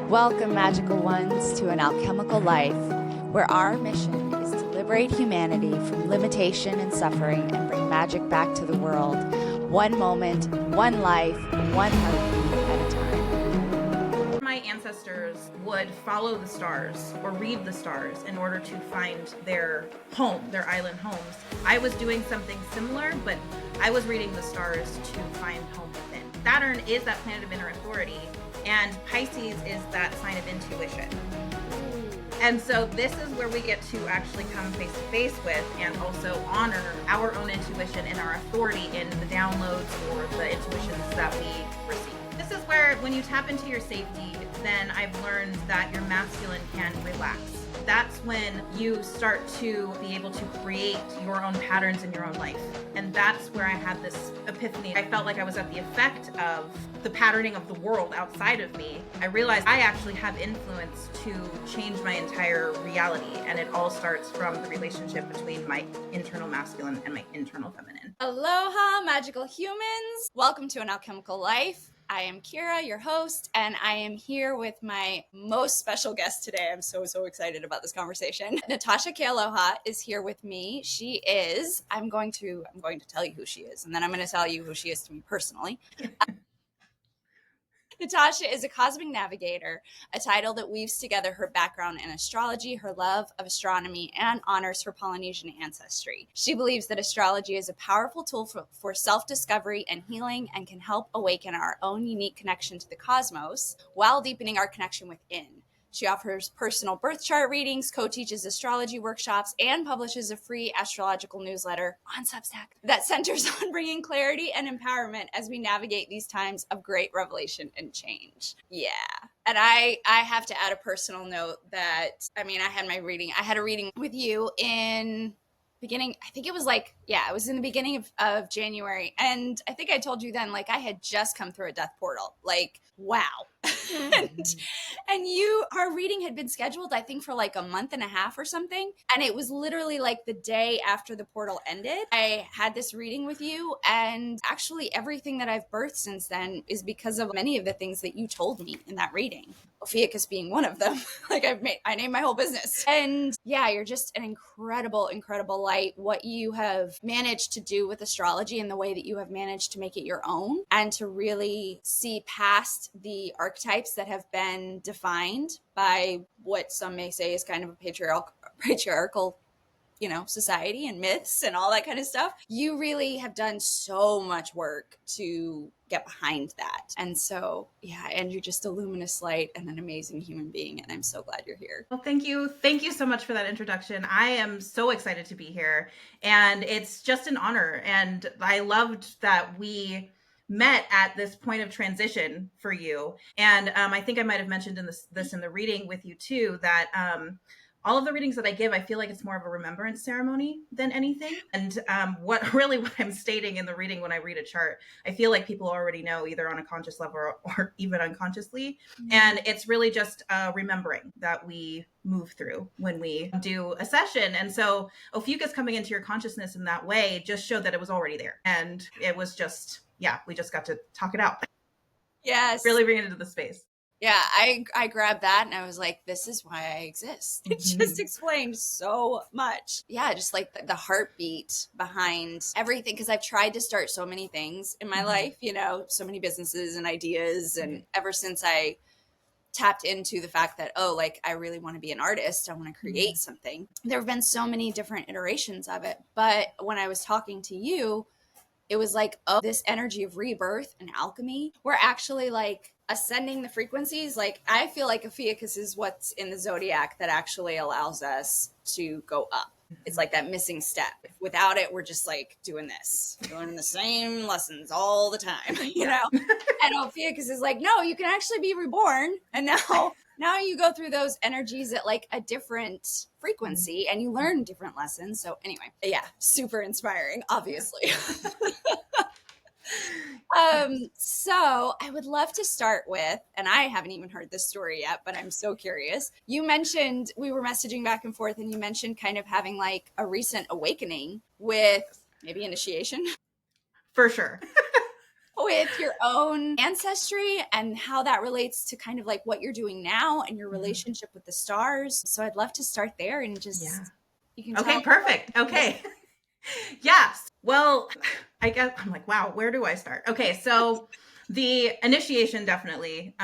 Welcome, magical ones, to an alchemical life, where our mission is to liberate humanity from limitation and suffering and bring magic back to the world, one moment, one life, one heartbeat at a time. My ancestors would follow the stars or read the stars in order to find their home, their island homes. I was doing something similar, but I was reading the stars to find home within. Saturn is that planet of inner authority, and Pisces is that sign of intuition. And so this is where we get to actually come face to face with and also honor our own intuition and our authority in the downloads or the intuitions that we receive. This is where when you tap into your safety, then I've learned that your masculine can relax. That's when you start to be able to create your own patterns in your own life. And that's where I had this epiphany. I felt like I was at the effect of the patterning of the world outside of me. I realized I actually have influence to change my entire reality. And it all starts from the relationship between my internal masculine and my internal feminine. Aloha, magical humans. Welcome to An Alchemical Life. I am Kira, your host, and I am here with my most special guest today. I'm so excited about this conversation. Natasha Kealoha is here with me. She is, I'm going to tell you who she is, and then I'm going to tell you who she is to me personally. Natasha is a Cosmic Navigator, a title that weaves together her background in astrology, her love of astronomy, and honors her Polynesian ancestry. She believes that astrology is a powerful tool for self-discovery and healing and can help awaken our own unique connection to the cosmos while deepening our connection within. She offers personal birth chart readings, co-teaches astrology workshops, and publishes a free astrological newsletter on Substack that centers on bringing clarity and empowerment as we navigate these times of great revelation and change. Yeah. And I have to add a personal note that, I had a reading with you in beginning, I think it was it was in the beginning of January. And I think I told you then, I had just come through a death portal. Wow. and our reading had been scheduled, I think, for a month and a half or something. And it was literally the day after the portal ended. I had this reading with you, and actually everything that I've birthed since then is because of many of the things that you told me in that reading. Ophiuchus being one of them. I named my whole business. And yeah, you're just an incredible light. What you have managed to do with astrology and the way that you have managed to make it your own, and to really see past the archetypes that have been defined by what some may say is kind of a patriarchal society and myths and all that kind of stuff. You really have done so much work to get behind that. And so, yeah, and you're just a luminous light and an amazing human being. And I'm so glad you're here. Well, thank you. Thank you so much for that introduction. I am so excited to be here, and it's just an honor. And I loved that we met at this point of transition for you. And I think I might have mentioned in this in the reading with you too, that all of the readings that I give, I feel like it's more of a remembrance ceremony than anything. And what I'm stating in the reading when I read a chart, I feel like people already know, either on a conscious level or even unconsciously. Mm-hmm. And it's really just remembering that we move through when we do a session. And so Ophiuchus coming into your consciousness in that way just showed that it was already there. And it was just, we just got to talk it out. Yes. Really bring it into the space. Yeah, I grabbed that and I was like, this is why I exist. It just explained so much. Yeah, just the heartbeat behind everything. Because I've tried to start so many things in my life, so many businesses and ideas. And ever since I tapped into the fact that, I really want to be an artist, I want to create something. There have been so many different iterations of it. But when I was talking to you, it was this energy of rebirth and alchemy. We're actually ascending the frequencies. I feel like Ophiuchus is what's in the zodiac that actually allows us to go up. It's that missing step. Without it, we're just doing this, doing the same lessons all the time, And Ophiuchus is no, you can actually be reborn. And now you go through those energies at a different frequency and you learn different lessons. So anyway, yeah, super inspiring, obviously. So I would love to start with, and I haven't even heard this story yet, but I'm so curious. You mentioned, we were messaging back and forth, and you mentioned kind of having a recent awakening with maybe initiation. For sure. with your own ancestry and how that relates to kind of like what you're doing now and your relationship with the stars. So I'd love to start there and just, you can tell. Okay, perfect. Okay. Yes. Well, I guess I'm like, wow, where do I start? Okay, so the initiation definitely,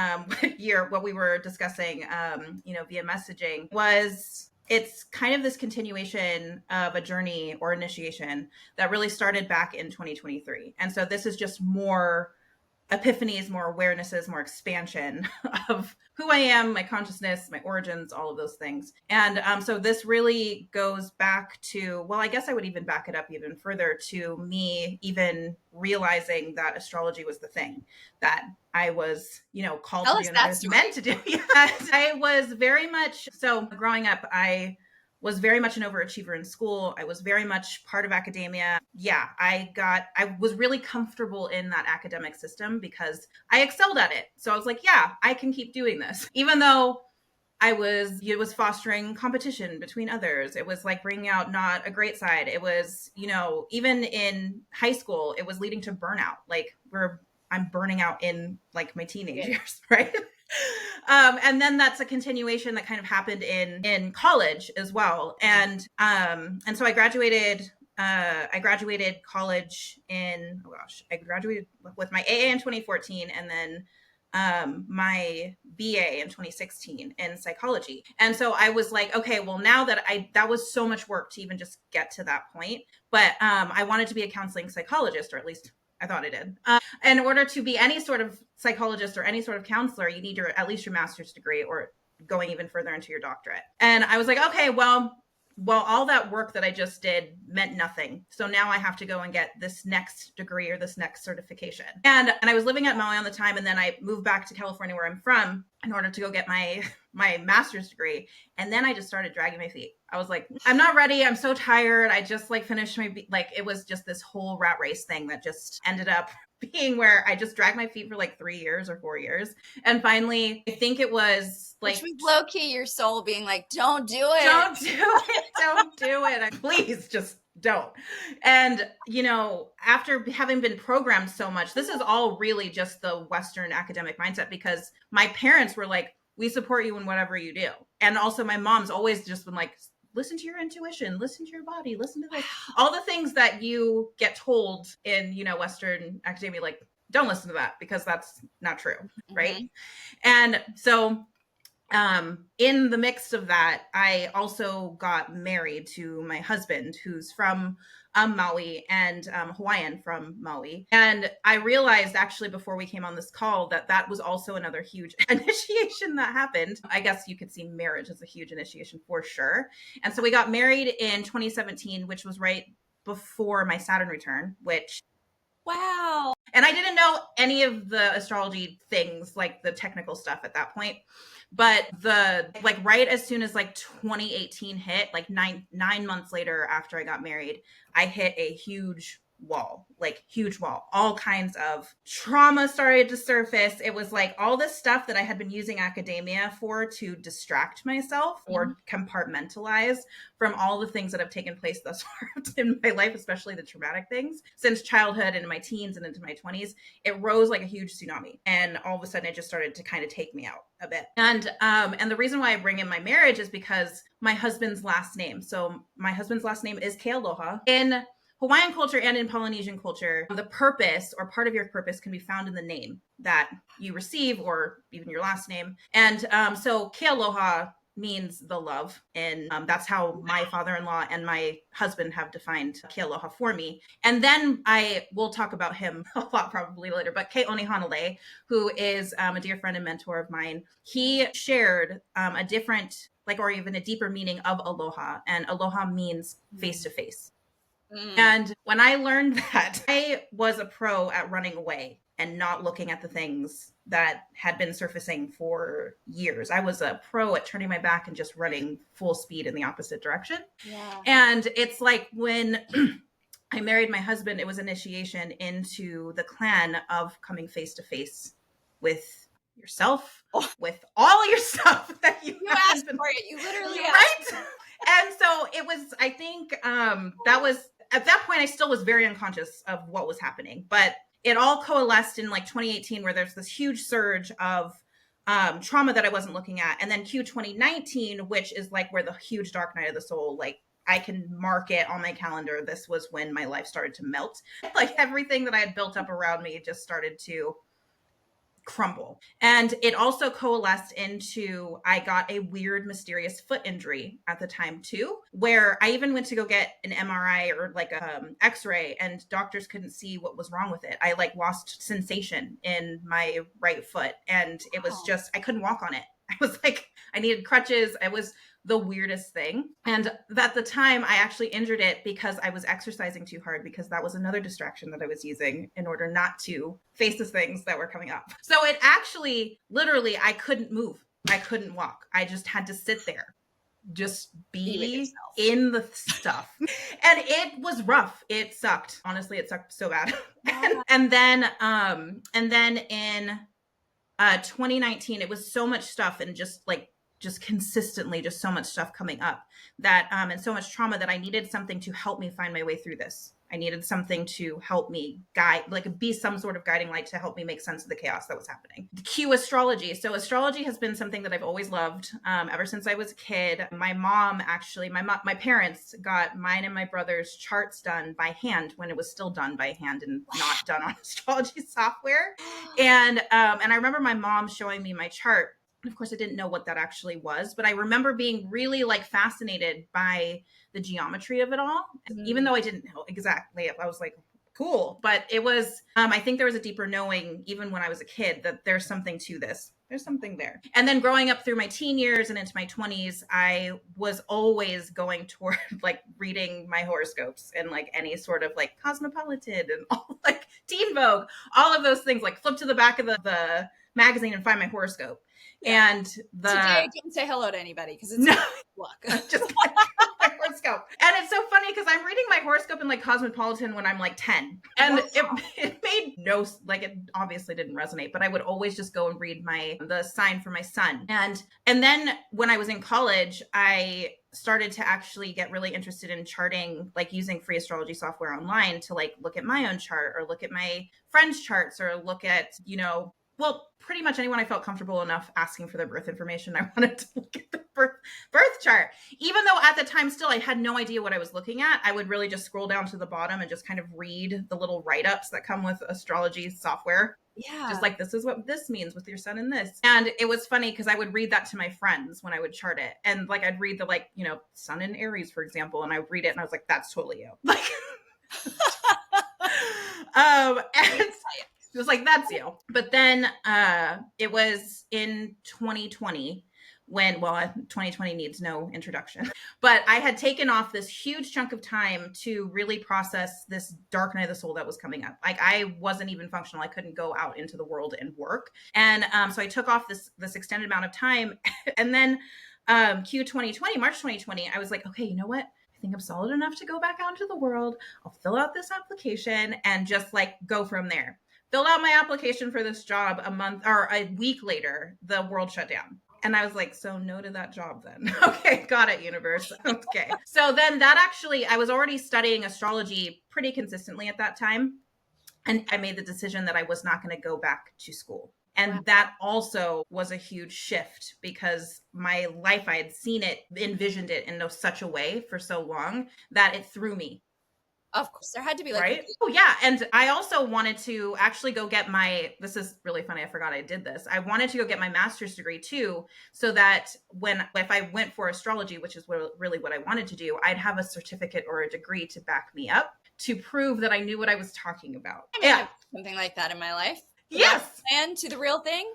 what we were discussing, via messaging it's kind of this continuation of a journey or initiation that really started back in 2023. And so this is just more epiphanies, more awarenesses, more expansion of who I am, my consciousness, my origins, all of those things. And so this really goes back to, well, I guess I would even back it up even further to me even realizing that astrology was the thing that I was, called to do and I was meant to do. I was very much, so growing up, I was very much an overachiever in school. I was very much part of academia. Yeah, I was really comfortable in that academic system because I excelled at it. So I was like, yeah, I can keep doing this. Even though it was fostering competition between others. It was like bringing out not a great side. It was, even in high school, it was leading to burnout. Like I'm burning out in like my teenage years, right? And then that's a continuation that kind of happened in college as well. And so I graduated college I graduated with my AA in 2014 and then my BA in 2016 in psychology. And so I was like, okay, well now that was so much work to even just get to that point. But I wanted to be a counseling psychologist, or at least I thought I did. In order to be any sort of psychologist or any sort of counselor, you need at least your master's degree or going even further into your doctorate. And I was like, okay, well, all that work that I just did meant nothing. So now I have to go and get this next degree or this next certification. And I was living at Maui on the time. And then I moved back to California where I'm from in order to go get my master's degree. And then I just started dragging my feet. I was like, I'm not ready. I'm so tired. I just finished it was just this whole rat race thing that just ended up being where I just dragged my feet for like 3 years or 4 years. And finally, I think it was like, which was low key your soul being like, don't do it. Don't do it. Don't do it. Please just don't. And, after having been programmed so much, this is all really just the Western academic mindset because my parents were like, we support you in whatever you do. And also my mom's always just been like, listen to your intuition, listen to your body, listen to this. All the things that you get told in, Western academia, like, don't listen to that because that's not true. Right. Mm-hmm. And so in the mix of that, I also got married to my husband, who's from Maui and Hawaiian from Maui. And I realized actually before we came on this call that was also another huge initiation that happened. I guess you could see marriage as a huge initiation for sure. And so we got married in 2017, which was right before my Saturn return, which... Wow. And I didn't know any of the astrology things, like the technical stuff at that point. But right as soon as 2018 hit, nine months later after I got married, I hit a huge wall. All kinds of trauma started to surface. It was like all this stuff that I had been using academia for to distract myself or compartmentalize from all the things that have taken place thus far in my life, especially the traumatic things since childhood and my teens and into my 20s. It rose like a huge tsunami. And all of a sudden it just started to kind of take me out a bit. And the reason why I bring in my marriage is because my husband's last name. So my husband's last name is Kealoha. In Hawaiian culture and in Polynesian culture, the purpose or part of your purpose can be found in the name that you receive or even your last name. And so Kealoha means the love. And that's how my father-in-law and my husband have defined Kealoha for me. And then I will talk about him a lot probably later, but Ke'oni Hanalei, who is a dear friend and mentor of mine, he shared a different, or even a deeper meaning of aloha. And aloha means face-to-face. And when I learned that, I was a pro at running away and not looking at the things that had been surfacing for years. I was a pro at turning my back and just running full speed in the opposite direction. Yeah. And it's like when I married my husband, it was initiation into the clan of coming face to face with yourself, with all your stuff that you asked for it. You literally asked. Right? And so it was, I think that was, at that point, I still was very unconscious of what was happening, but it all coalesced in like 2018, where there's this huge surge of trauma that I wasn't looking at. And then Q 2019, which is like where the huge dark night of the soul, like I can mark it on my calendar. This was when my life started to melt. Like everything that I had built up around me just started to crumble. And it also coalesced into, I got a weird, mysterious foot injury at the time too, where I even went to go get an MRI or like a x-ray, and doctors couldn't see what was wrong with it. I like lost sensation in my right foot, and it was just, I couldn't walk on it. I was like, I needed crutches. It was the weirdest thing. And at the time, I actually injured it because I was exercising too hard, because that was another distraction that I was using in order not to face the things that were coming up. So it actually, literally, I couldn't move. I couldn't walk. I just had to sit there, just be in the stuff. And it was rough. It sucked. Honestly, it sucked so bad. And then in 2019, it was so much stuff, and just consistently just so much stuff coming up that and so much trauma that I needed something to help me find my way through this. I needed something to help me guide, like be some sort of guiding light to help me make sense of the chaos that was happening. Q astrology. So astrology has been something that I've always loved ever since I was a kid. My mom actually, my parents got mine and my brother's charts done by hand when it was still done by hand and not done on astrology software. And I remember my mom showing me my chart. Of course, I didn't know what that actually was, but I remember being really like fascinated by the geometry of it all, even though I didn't know exactly. I was like, cool. But it was, I think there was a deeper knowing, even when I was a kid, that there's something to this. There's something there. And then growing up through my teen years and into my 20s, I was always going toward like reading my horoscopes and like any sort of like Cosmopolitan and all like Teen Vogue, all of those things, like flip to the back of the magazine and find my horoscope. Yeah. And today don't say hello to anybody because it's no luck. Just my horoscope. And it's so funny because I'm reading my horoscope in like Cosmopolitan when I'm like 10, and it made no, like it obviously didn't resonate, but I would always just go and read the sign for my son. And then when I was in college, I started to actually get really interested in charting, like using free astrology software online to like look at my own chart or look at my friends' charts or look at, well, pretty much anyone I felt comfortable enough asking for their birth information. I wanted to look at the birth chart. Even though at the time still I had no idea what I was looking at, I would really just scroll down to the bottom and just kind of read the little write-ups that come with astrology software. Yeah. Just like, this is what this means with your sun in this. And it was funny because I would read that to my friends when I would chart it. And like, I'd read the like, sun in Aries, for example. And I would read it and I was like, that's totally you. Like, and it was like, that's you. But then it was in 2020 when, 2020 needs no introduction. But I had taken off this huge chunk of time to really process this dark night of the soul that was coming up. Like I wasn't even functional. I couldn't go out into the world and work. And so I took off this extended amount of time. And then March 2020, I was like, okay, you know what? I think I'm solid enough to go back out into the world. I'll fill out this application and just like go from there. Filled out my application for this job a week later, the world shut down. And I was like, so no to that job then. Okay, got it, universe. Okay. So then I was already studying astrology pretty consistently at that time. And I made the decision that I was not going to go back to school. And that also was a huge shift because my life, I had seen it, envisioned it in such a way for so long that it threw me. Of course, there had to be like, right? Oh yeah. And I also wanted to actually go get this is really funny. I forgot I did this. I wanted to go get my master's degree too, so that if I went for astrology, which is really what I wanted to do, I'd have a certificate or a degree to back me up to prove that I knew what I was talking about. I mean, yeah. Something like that in my life. Yes. And to the real thing.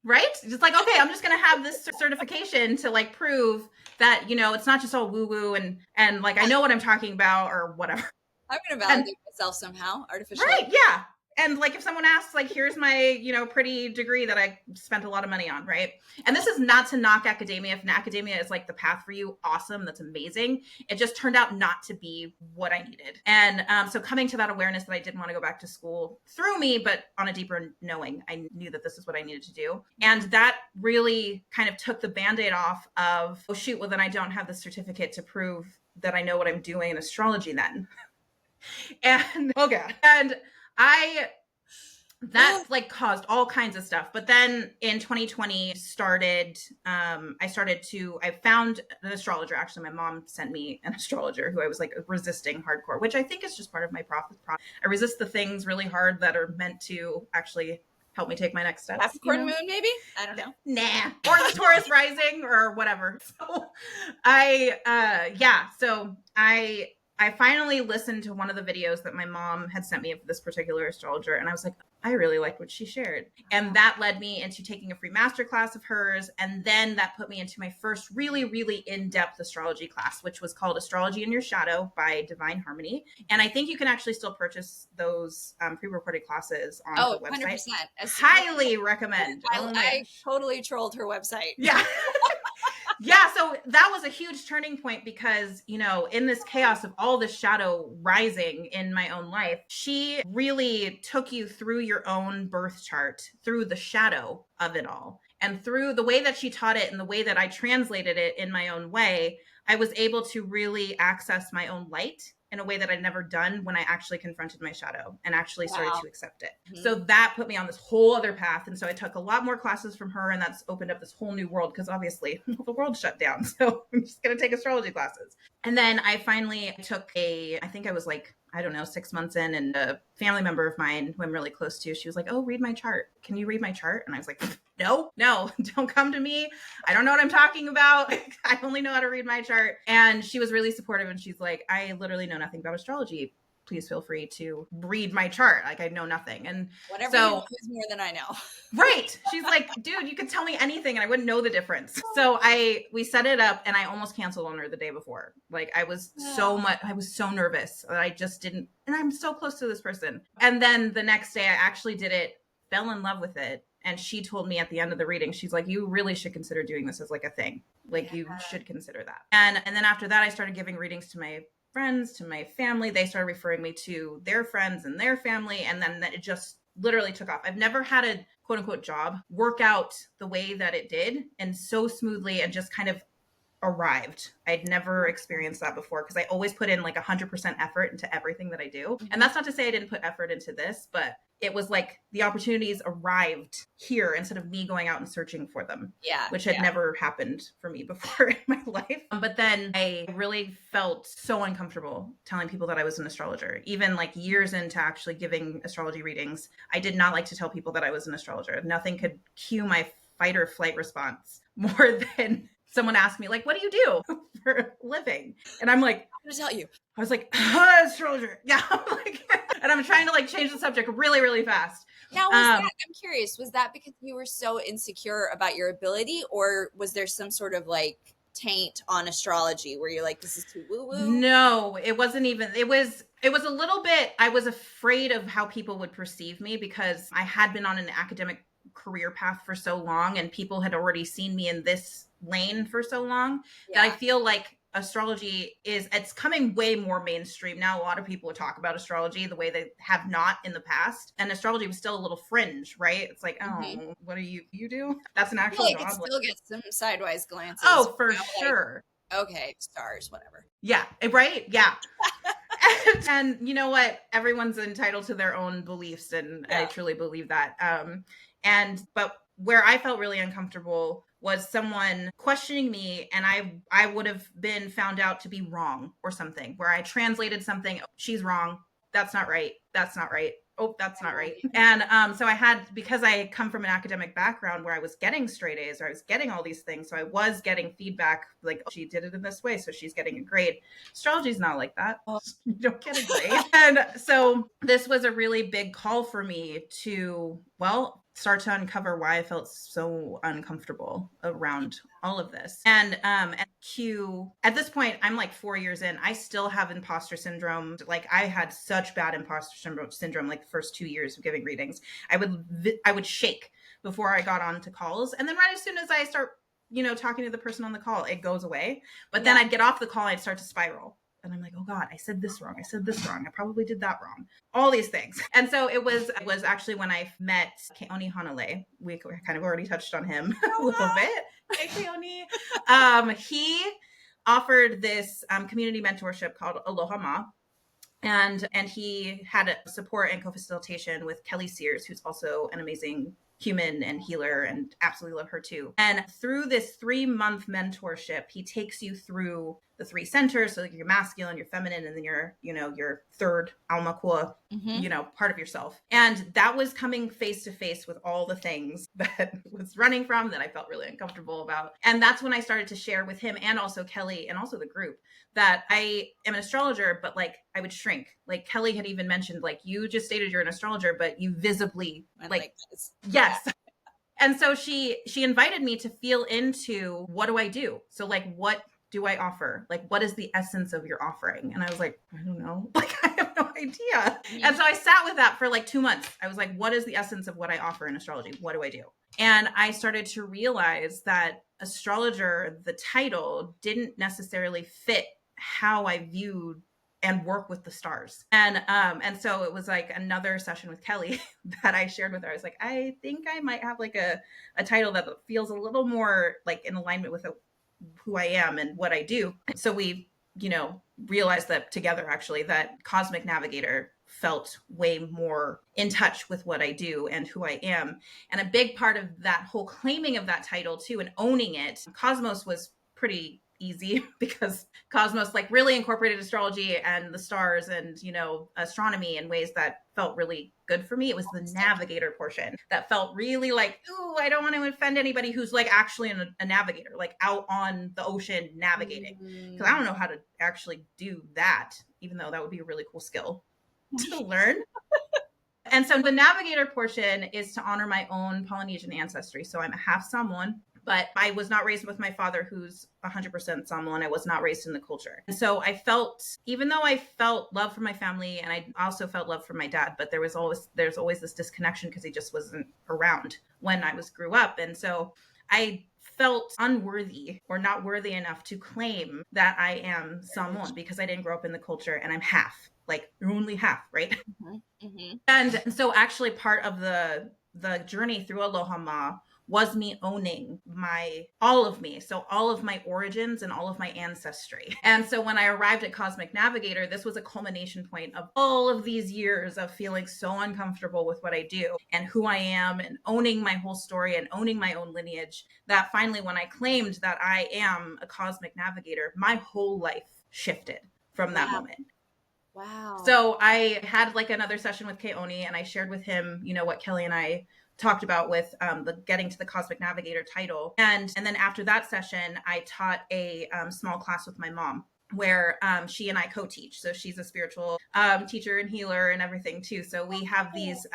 Right? Just like, okay, I'm just going to have this certification to like prove that, it's not just all woo woo and like, I know what I'm talking about or whatever. I'm going to validate myself somehow, artificially. Right, yeah. And like if someone asks, like, here's my, pretty degree that I spent a lot of money on, right? And this is not to knock academia. If academia is like the path for you, awesome. That's amazing. It just turned out not to be what I needed. And so coming to that awareness that I didn't want to go back to school threw me, but on a deeper knowing, I knew that this is what I needed to do. And that really kind of took the Band-Aid off of, oh shoot, well then I don't have the certificate to prove that I know what I'm doing in astrology then. And and I that like caused all kinds of stuff. But then in 2020 I found an astrologer. Actually, my mom sent me an astrologer who I was like resisting hardcore, which I think is just part of my process. I resist the things really hard that are meant to actually help me take my next steps. Capricorn moon, maybe? I don't know. Nah. Or the Taurus rising or whatever. So I finally listened to one of the videos that my mom had sent me of this particular astrologer, and I was like, I really liked what she shared. And that led me into taking a free masterclass of hers. And then that put me into my first really, really in-depth astrology class, which was called Astrology in Your Shadow by Divine Harmony. And I think you can actually still purchase those pre-recorded classes on the website. 100%. Highly recommend. I totally trolled her website. Yeah. Yeah, so that was a huge turning point because, you know, in this chaos of all the shadow rising in my own life, she really took you through your own birth chart, through the shadow of it all. And through the way that she taught it and the way that I translated it in my own way, I was able to really access my own light in a way that I'd never done when I actually confronted my shadow and actually started to accept it. Mm-hmm. So that put me on this whole other path. And so I took a lot more classes from her, and that's opened up this whole new world because obviously the world shut down. So I'm just going to take astrology classes. And then I finally took I think I was like, I don't know, 6 months in, and a family member of mine who I'm really close to, she was like, oh, read my chart. Can you read my chart? And I was like, no, don't come to me. I don't know what I'm talking about. I only know how to read my chart. And she was really supportive. And she's like, I literally know nothing about astrology. Please feel free to read my chart. Like, I know nothing. And whatever you know is more than I know. Right. She's like, dude, you could tell me anything and I wouldn't know the difference. So we set it up, and I almost canceled on her the day before. Like, I was so nervous that I just didn't, and I'm so close to this person. And then the next day I actually did it, fell in love with it. And she told me at the end of the reading, she's like, you really should consider doing this as like a thing. Like, you should consider that. And then after that, I started giving readings to my friends, to my family. They started referring me to their friends and their family. And then it just literally took off. I've never had a quote unquote job work out the way that it did, and so smoothly, and just kind of arrived. I'd never experienced that before, because I always put in like 100% effort into everything that I do. And that's not to say I didn't put effort into this, but it was like the opportunities arrived here instead of me going out and searching for them. Yeah. Which had never happened for me before in my life. But then I really felt so uncomfortable telling people that I was an astrologer. Even like years into actually giving astrology readings, I did not like to tell people that I was an astrologer. Nothing could cue my fight or flight response more than someone asked me, like, what do you do for a living? And I'm like, I'm going to tell you. I was like, astrologer. Yeah. And I'm trying to like change the subject really, really fast. Now, I'm curious, was that because you were so insecure about your ability, or was there some sort of like taint on astrology where you're like, this is too woo-woo? No, it wasn't even, it was a little bit, I was afraid of how people would perceive me, because I had been on an academic career path for so long, and people had already seen me in this lane for so long, that I feel like astrology it's coming way more mainstream now. A lot of people talk about astrology the way they have not in the past, and astrology was still a little fringe, right? It's like, what do you do? That's an actual job. It still gets some sidewise glances. Oh, for sure. Like, okay, stars, whatever. Yeah, right? Yeah. And you know what? Everyone's entitled to their own beliefs, and I truly believe that. But where I felt really uncomfortable was someone questioning me, and I would have been found out to be wrong or something, where I translated something, she's wrong, that's not right, that's not right, oh, that's not right. And so because I come from an academic background where I was getting straight A's, or I was getting all these things, so I was getting feedback like, oh, she did it in this way, so she's getting a grade. Astrology's not like that. You don't get a grade. And so this was a really big call for me to, start to uncover why I felt so uncomfortable around all of this. And at this point, I'm like 4 years in, I still have imposter syndrome. Like, I had such bad imposter syndrome like the first 2 years of giving readings. I would shake before I got on to calls. And then right as soon as I start, talking to the person on the call, it goes away. But then I'd get off the call and I'd start to spiral. And I'm like, oh God, I said this wrong. I probably did that wrong. All these things. And so it was actually when I met Keone Hanalei. We kind of already touched on him a little bit. Hey, Keone. He offered this community mentorship called Aloha Ma. And he had a support and co-facilitation with Kelly Sears, who's also an amazing human and healer, and absolutely love her too. And through this 3-month mentorship, he takes you through the 3 centers, so like your masculine, your feminine, and then your third alma kua, part of yourself. And that was coming face to face with all the things that was running from that I felt really uncomfortable about. And that's when I started to share with him and also Kelly and also the group that I am an astrologer, but like I would shrink. Like Kelly had even mentioned, like, you just stated you're an astrologer, but you visibly like this. Yes. Yeah. And so she invited me to feel into, what do I do? So like, what do I offer? Like, what is the essence of your offering? And I was like, I don't know. Like, I have no idea. And so I sat with that for like 2 months. I was like, what is the essence of what I offer in astrology? What do I do? And I started to realize that astrologer, the title, didn't necessarily fit how I viewed and work with the stars. And so it was like another session with Kelly that I shared with her. I was like, I think I might have like a title that feels a little more like in alignment with who I am and what I do. So we, realized that together, actually, that Cosmic Navigator felt way more in touch with what I do and who I am. And a big part of that whole claiming of that title too and owning it, Cosmos was pretty easy because Cosmos like really incorporated astrology and the stars and astronomy in ways that felt really good for me. It was the navigator portion that felt really like, ooh, I don't want to offend anybody who's like actually a navigator, like out on the ocean navigating, because I don't know how to actually do that, even though that would be a really cool skill to learn. And so the navigator portion is to honor my own Polynesian ancestry. So I'm a half Samoan, but I was not raised with my father, who's 100% Samoan. I was not raised in the culture. And so I felt, even though I felt love for my family and I also felt love for my dad, but there's always this disconnection because he just wasn't around when I grew up. And so I felt unworthy or not worthy enough to claim that I am Samoan because I didn't grow up in the culture and I'm half. Like, you're only half, right? Mm-hmm. Mm-hmm. And so actually part of the journey through Aloha Ma was me owning all of me. So all of my origins and all of my ancestry. And so when I arrived at Cosmic Navigator, this was a culmination point of all of these years of feeling so uncomfortable with what I do and who I am and owning my whole story and owning my own lineage, that finally when I claimed that I am a Cosmic Navigator, my whole life shifted from that moment. Wow. So I had like another session with Keoni and I shared with him, what Kelly and I talked about with the getting to the Cosmic Navigator title. And then after that session, I taught a small class with my mom where she and I co-teach. So she's a spiritual teacher and healer and everything too. So we have these,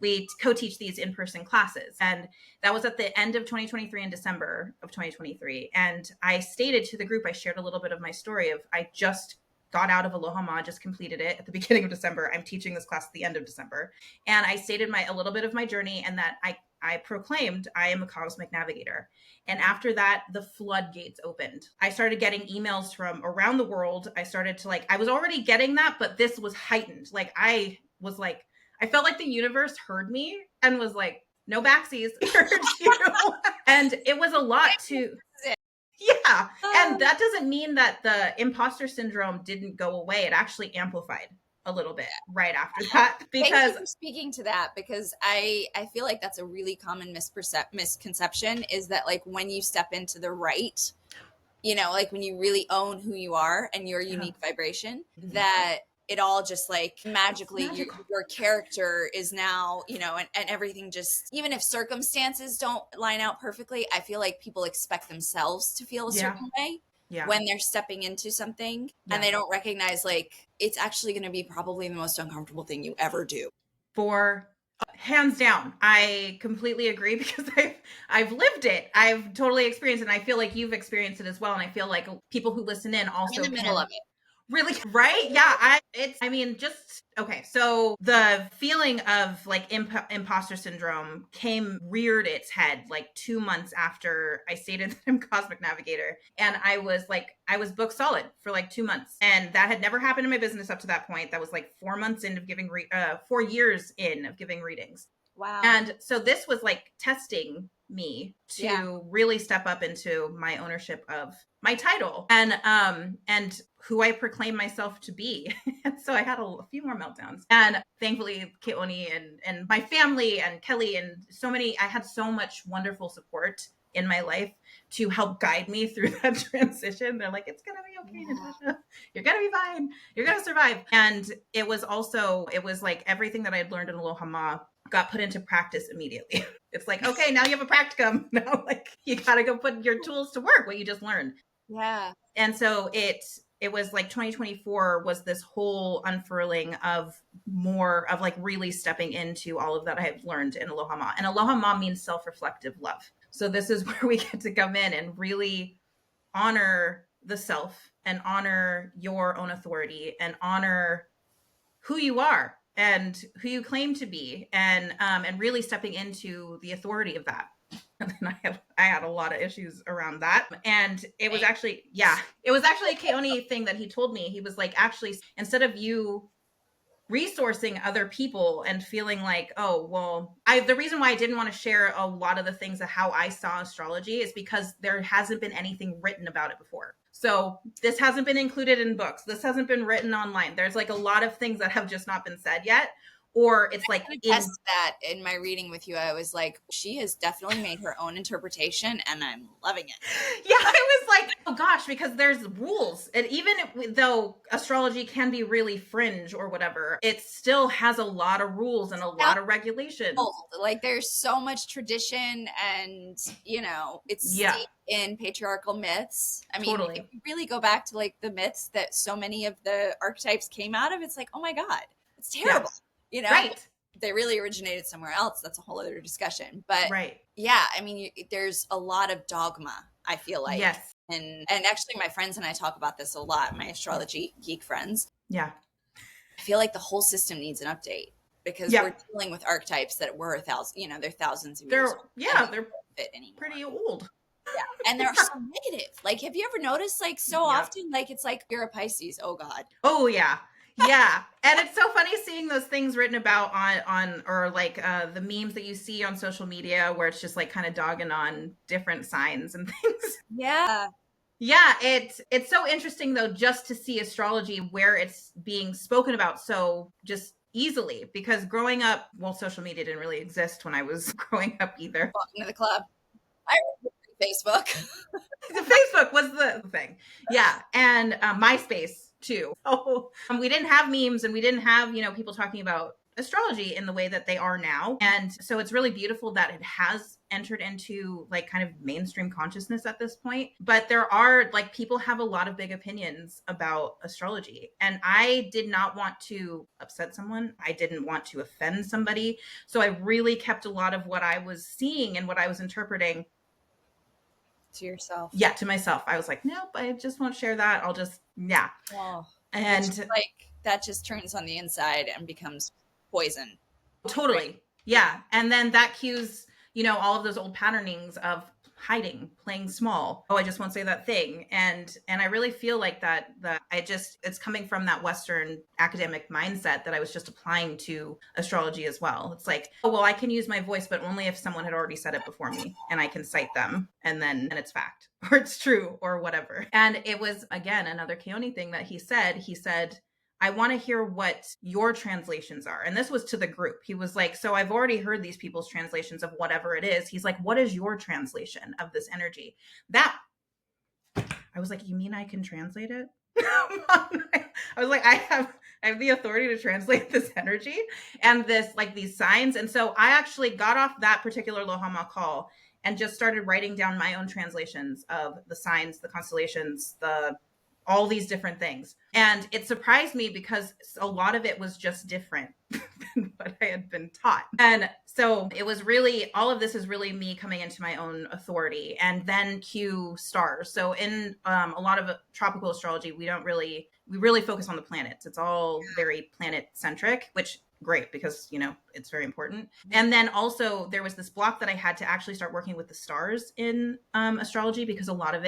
we co-teach these in-person classes. And that was at the end of 2023 in December of 2023. And I stated to the group, I shared a little bit of my story of I just got out of Aloha Ma, just completed it at the beginning of December. I'm teaching this class at the end of December. And I stated a little bit of my journey and that I proclaimed I am a Cosmic Navigator. And after that, the floodgates opened. I started getting emails from around the world. I started to I was already getting that, but this was heightened. I felt like the universe heard me and was like, no backsies, heard you. And it was a lot to... Yeah. And that doesn't mean that the imposter syndrome didn't go away. It actually amplified a little bit right after that. Because thank you for speaking to that, because I feel like that's a really common misconception is that when you step into the right, when you really own who you are and your unique vibration, that it all just magically your character is now, and everything just, even if circumstances don't line out perfectly, I feel like people expect themselves to feel a certain way when they're stepping into something and they don't recognize it's actually going to be probably the most uncomfortable thing you ever do. For hands down, I completely agree because I've lived it. I've totally experienced it. And I feel like you've experienced it as well. And I feel like people who listen in also in the middle of it. Really, right? Yeah. Okay. So the feeling of imposter syndrome reared its head 2 months after I stated that I'm Cosmic Navigator. And I was booked solid for 2 months. And that had never happened in my business up to that point. That was 4 months in of giving, 4 years in of giving readings. Wow. And so this was testing me to really step up into my ownership of my title and who I proclaim myself to be. And so I had a few more meltdowns. And thankfully, Keoni and my family and Kelly and I had so much wonderful support in my life to help guide me through that transition. They're like, it's going to be okay, Natasha. You're going to be fine. You're going to survive. And it was like everything that I had learned in Aloha Ma got put into practice immediately. It's like, okay, now you have a practicum. Now, like, you got to go put your tools to work, what you just learned. Yeah. And so it was like 2024 was this whole unfurling of more of like really stepping into all of that I have learned in Aloha Ma. And Aloha Ma means self-reflective love. So this is where we get to come in and really honor the self and honor your own authority and honor who you are and who you claim to be, and really stepping into the authority of that. And then I had a lot of issues around that. And it was actually a Keoni thing that he told me. He was like, actually, instead of you resourcing other people and feeling like, oh, well, the reason why I didn't want to share a lot of the things of how I saw astrology is because there hasn't been anything written about it before. So this hasn't been included in books. This hasn't been written online. There's like a lot of things that have just not been said yet. Or it's like that in my reading with you, I was like, she has definitely made her own interpretation and I'm loving it. Yeah, I was like, oh gosh, because there's rules. And even though astrology can be really fringe or whatever, it still has a lot of rules and a lot of regulations. Like there's so much tradition and, it's steeped in patriarchal myths. I mean, if you really go back to like the myths that so many of the archetypes came out of, it's like, oh my God, it's terrible. Right. They really originated somewhere else. That's a whole other discussion. But right. Yeah, I mean, there's a lot of dogma, I feel like. Yes. And actually my friends and I talk about this a lot, my astrology geek friends. Yeah. I feel like the whole system needs an update because we're dealing with archetypes that were they're thousands of years old. They're pretty old. Yeah. And they're so negative. Like, have you ever noticed, like, so often, like, it's like, you're a Pisces. Oh, God. Oh, yeah. Yeah. And it's so funny seeing those things written about on or like the memes that you see on social media where it's just like kind of dogging on different signs and things. Yeah. Yeah. It's so interesting, though, just to see astrology where it's being spoken about so just easily, because growing up, well, social media didn't really exist when I was growing up either. Welcome to the club. I remember Facebook. Facebook was the thing. Yeah. And MySpace too. So we didn't have memes and we didn't have, people talking about astrology in the way that they are now. And so it's really beautiful that it has entered into like kind of mainstream consciousness at this point. But there are like people have a lot of big opinions about astrology. And I did not want to upset someone. I didn't want to offend somebody. So I really kept a lot of what I was seeing and what I was interpreting to yourself. Yeah, to myself. I was like, nope, I just won't share that. I'll just, Wow. And like that just turns on the inside and becomes poison. Totally. Right? Yeah. And then that cues, all of those old patternings of hiding, playing small. Oh, I just won't say that thing. And I really feel like that it's coming from that Western academic mindset that I was just applying to astrology as well. It's like, oh, well, I can use my voice, but only if someone had already said it before me and I can cite them and it's fact or it's true or whatever. And it was, again, another Keoni thing that he said, I want to hear what your translations are. And this was to the group. He was like, so I've already heard these people's translations of whatever it is. He's like, what is your translation of this energy? I was like, you mean I can translate it? I was like, I have the authority to translate this energy and these signs. And so I actually got off that particular Aloha Ma call and just started writing down my own translations of the signs, the constellations, all these different things. And it surprised me because a lot of it was just different than what I had been taught. And so it was really, all of this is really me coming into my own authority and then cue stars. So in a lot of tropical astrology, we really focus on the planets. It's all very planet centric, which great because, it's very important. And then also there was this block that I had to actually start working with the stars in astrology because a lot of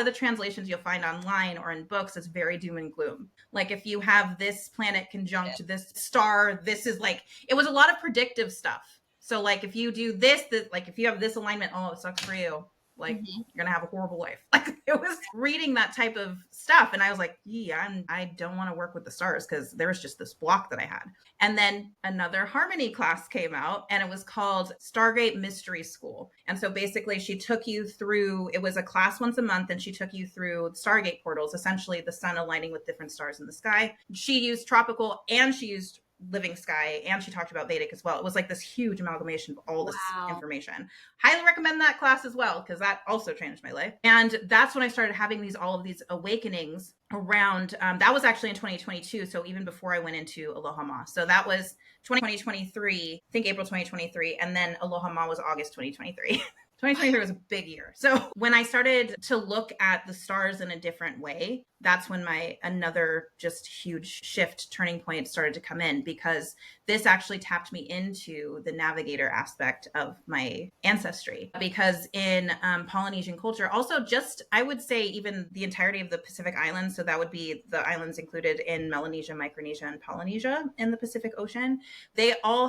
the translations you'll find online or in books is very doom and gloom. Like if you have this planet conjunct this star, this is like, it was a lot of predictive stuff. So like if you do this, like if you have this alignment, oh, it sucks for you. Like you're gonna have a horrible life. Like it was reading that type of stuff, and I was like, yeah, I don't want to work with the stars because there was just this block that I had. And then another harmony class came out, and it was called Stargate Mystery School. And so basically, she took you through. It was a class once a month, and she took you through Stargate portals, essentially the sun aligning with different stars in the sky. She used tropical, and she used living sky, and she talked about Vedic as well. It was like this huge amalgamation of all this information. Highly recommend that class as well, because that also changed my life. And that's when I started having all of these awakenings around, that was actually in 2022. So even before I went into Aloha Ma. So that was 2023, I think April 2023. And then Aloha Ma was August 2023. 2023 was a big year. So when I started to look at the stars in a different way, that's when another just huge shift, turning point started to come in, because this actually tapped me into the navigator aspect of my ancestry. Because in Polynesian culture, also just, I would say even the entirety of the Pacific Islands, so that would be the islands included in Melanesia, Micronesia, and Polynesia in the Pacific Ocean, they all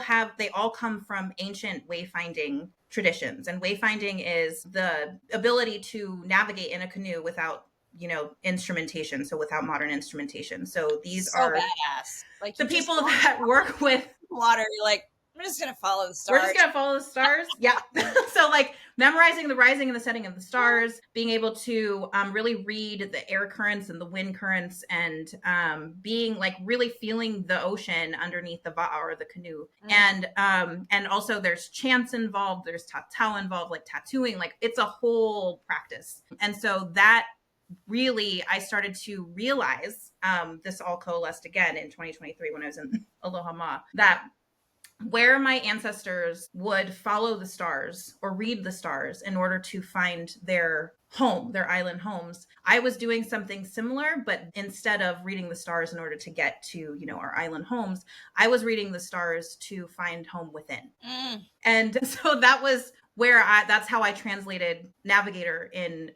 come from ancient wayfinding traditions. And wayfinding is the ability to navigate in a canoe without, instrumentation. So without modern instrumentation. So these are badass. Like the people that work with water. You're like, I'm just going to follow the stars. We're just going to follow the stars. Yeah. So like memorizing the rising and the setting of the stars, being able to really read the air currents and the wind currents, and being like really feeling the ocean underneath the va'a or the canoe. And also there's chants involved. There's tatau involved, like tattooing, like it's a whole practice. And so that really, I started to realize this all coalesced again in 2023 when I was in Aloha Ma, that where my ancestors would follow the stars or read the stars in order to find their home, their island homes, I was doing something similar, but instead of reading the stars in order to get to, our island homes, I was reading the stars to find home within. And so that was where that's how I translated navigator in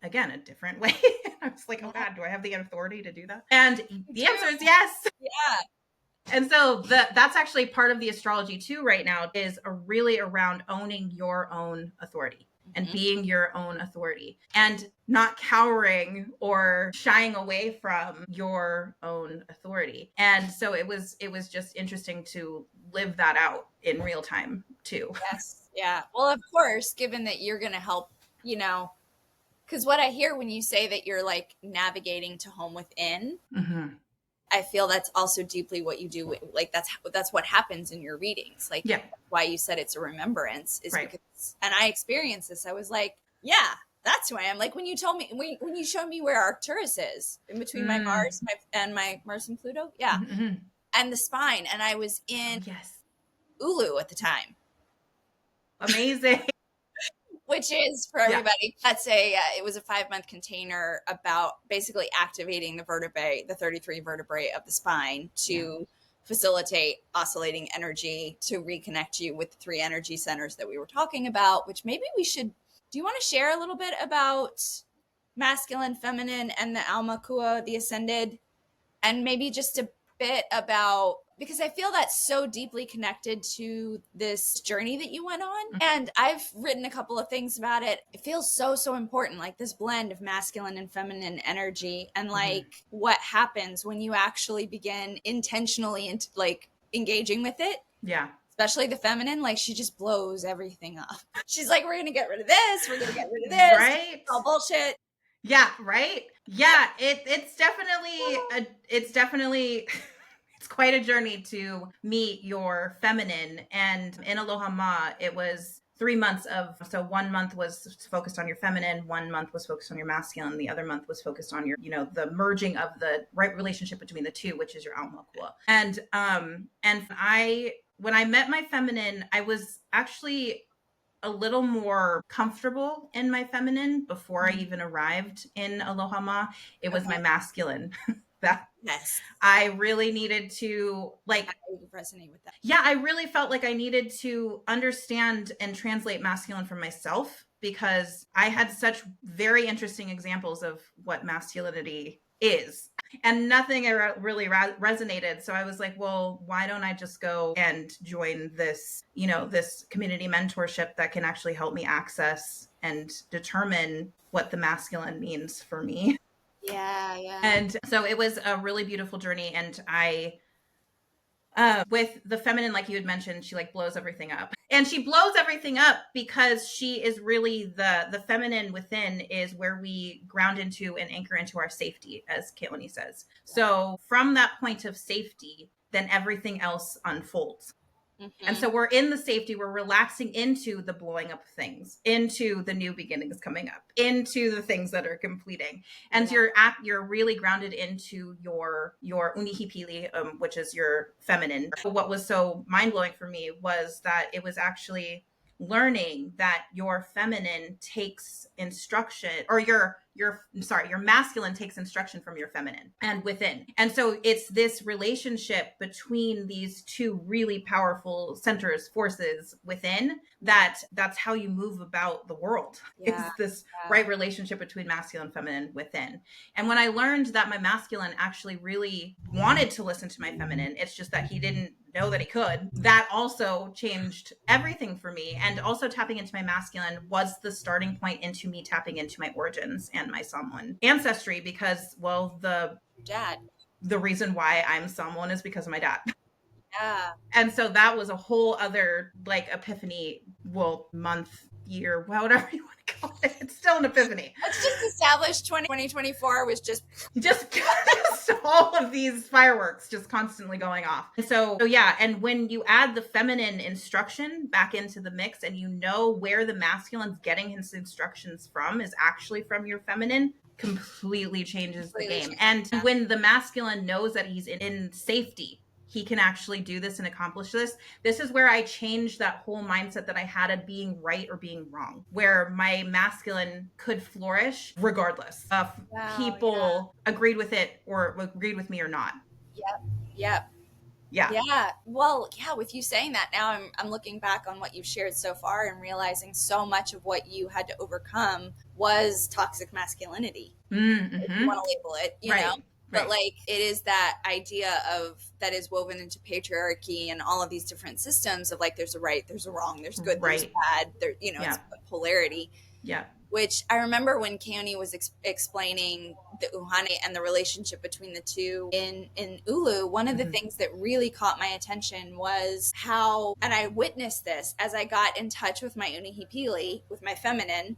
again, a different way. I was like, oh God, do I have the authority to do that? And the answer is yes. Yeah. And so that's actually part of the astrology too right now, is really around owning your own authority and being your own authority and not cowering or shying away from your own authority. And so it was just interesting to live that out in real time too. Yes. Yeah. Well, of course, given that you're going to help, because what I hear when you say that you're like navigating to home within, I feel that's also deeply what you do. Like that's what happens in your readings. Like why you said it's a remembrance is because, and I experienced this. I was like, yeah, that's who I am. Like when you told me, when you showed me where Arcturus is in between my Mars and my Mars and Pluto. Yeah. And the spine. And I was in Ulu at the time. Amazing. Which is, for everybody, that's it was a 5-month container about basically activating the vertebrae, the 33 vertebrae of the spine to facilitate oscillating energy, to reconnect you with the 3 energy centers that we were talking about, which maybe we should, do you want to share a little bit about masculine, feminine, and the Aumakua, the ascended, and maybe just a bit about, because I feel that's so deeply connected to this journey that you went on. And I've written a couple of things about it. It feels so, so important, like this blend of masculine and feminine energy, and like what happens when you actually begin intentionally like engaging with it. Yeah. Especially the feminine, like she just blows everything up. She's like, we're going to get rid of this. We're going to get rid of this. Right. It's all bullshit. Yeah. Right. Yeah. It's definitely it's quite a journey to meet your feminine. And in Aloha Ma, it was 3 months so 1 month was focused on your feminine, 1 month was focused on your masculine, the other month was focused on your, the merging of the right relationship between the two, which is your Aumakua. And when I met my feminine, I was actually a little more comfortable in my feminine before I even arrived in Aloha Ma. It was my masculine. I really needed to I resonate with that. Yeah, I really felt like I needed to understand and translate masculine for myself, because I had such very interesting examples of what masculinity is. And nothing really resonated. So I was like, well, why don't I just go and join this, this community mentorship that can actually help me access and determine what the masculine means for me. Yeah, yeah. And so it was a really beautiful journey. And with the feminine, like you had mentioned, she like blows everything up, and she blows everything up because she is really the feminine within is where we ground into and anchor into our safety, as Keone says. So from that point of safety, then everything else unfolds. And so we're in the safety, we're relaxing into the blowing up things, into the new beginnings coming up, into the things that are completing. And you're really grounded into your unihipili, which is your feminine. What was so mind-blowing for me was that it was actually learning that your feminine takes instruction, or your masculine takes instruction from your feminine and within. And so it's this relationship between these two really powerful centers, forces within, that's how you move about the world. It's this right relationship between masculine and feminine within. And when I learned that my masculine actually really wanted to listen to my feminine, it's just that he didn't know that he could, that also changed everything for me. And also tapping into my masculine was the starting point into me tapping into my origins and my Samoan ancestry, because, well, the reason why I'm Samoan is because of my dad. Yeah. And so that was a whole other like epiphany, month, year, whatever you want to call it. It's still an epiphany. Let's just establish 2024 was just all of these fireworks just constantly going off. So yeah, and when you add the feminine instruction back into the mix, and you know where the masculine's getting his instructions from is actually from your feminine, completely changes the game. And when the masculine knows that he's in safety, he can actually do this and accomplish this. This is where I changed that whole mindset that I had of being right or being wrong, where my masculine could flourish regardless of people agreed with it or agreed with me or not. Yep. Yeah. Well, yeah, with you saying that now, I'm looking back on what you've shared so far and realizing so much of what you had to overcome was toxic masculinity. If you want to label it, you know? But like, it is that idea of that is woven into patriarchy and all of these different systems of like, there's a right, there's a wrong, there's good, there's bad, there, it's polarity. Yeah. Which I remember when Keone was explaining the uhane and the relationship between the two in Ulu, one of the things that really caught my attention was how, and I witnessed this as I got in touch with my unihipili, with my feminine,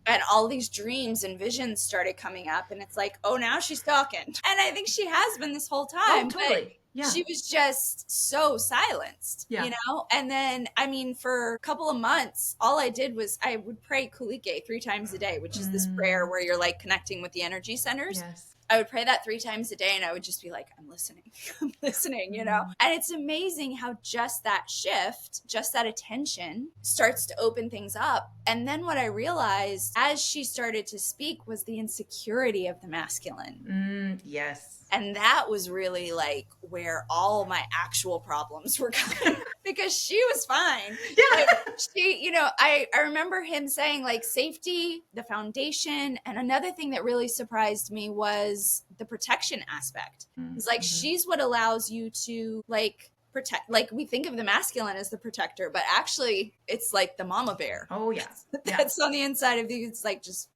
and all these dreams and visions started coming up, and it's like, oh, now she's talking. And I think she has been this whole time. Oh, totally. Yeah. She was just so silenced, And then, I mean, for a couple of months, all I did was I would pray kulike 3 times a day, which is this prayer where you're like connecting with the energy centers. Yes. I would pray that 3 times a day, and I would just be like, I'm listening, And it's amazing how just that shift, just that attention starts to open things up. And then what I realized as she started to speak was the insecurity of the masculine. Yes. And that was really like where all my actual problems were coming because she was fine. Yeah. She, I remember him saying like safety, the foundation. And another thing that really surprised me was the protection aspect. It's like, she's what allows you to like protect, like we think of the masculine as the protector, but actually it's like the mama bear. Oh yeah. That's on the inside of you. It's like just,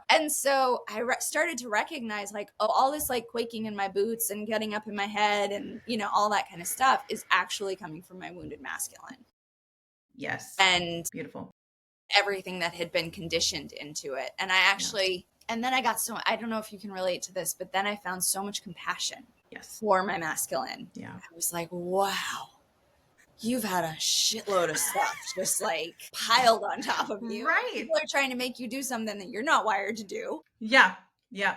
and so I started to recognize like, oh, all this like quaking in my boots and getting up in my head and, all that kind of stuff is actually coming from my wounded masculine. Yes. And beautiful. Everything that had been conditioned into it. And I actually, and then I got I don't know if you can relate to this, but then I found so much compassion for my masculine. Yeah. I was like, wow. You've had a shitload of stuff just like piled on top of you. Right. People are trying to make you do something that you're not wired to do. Yeah. Yeah.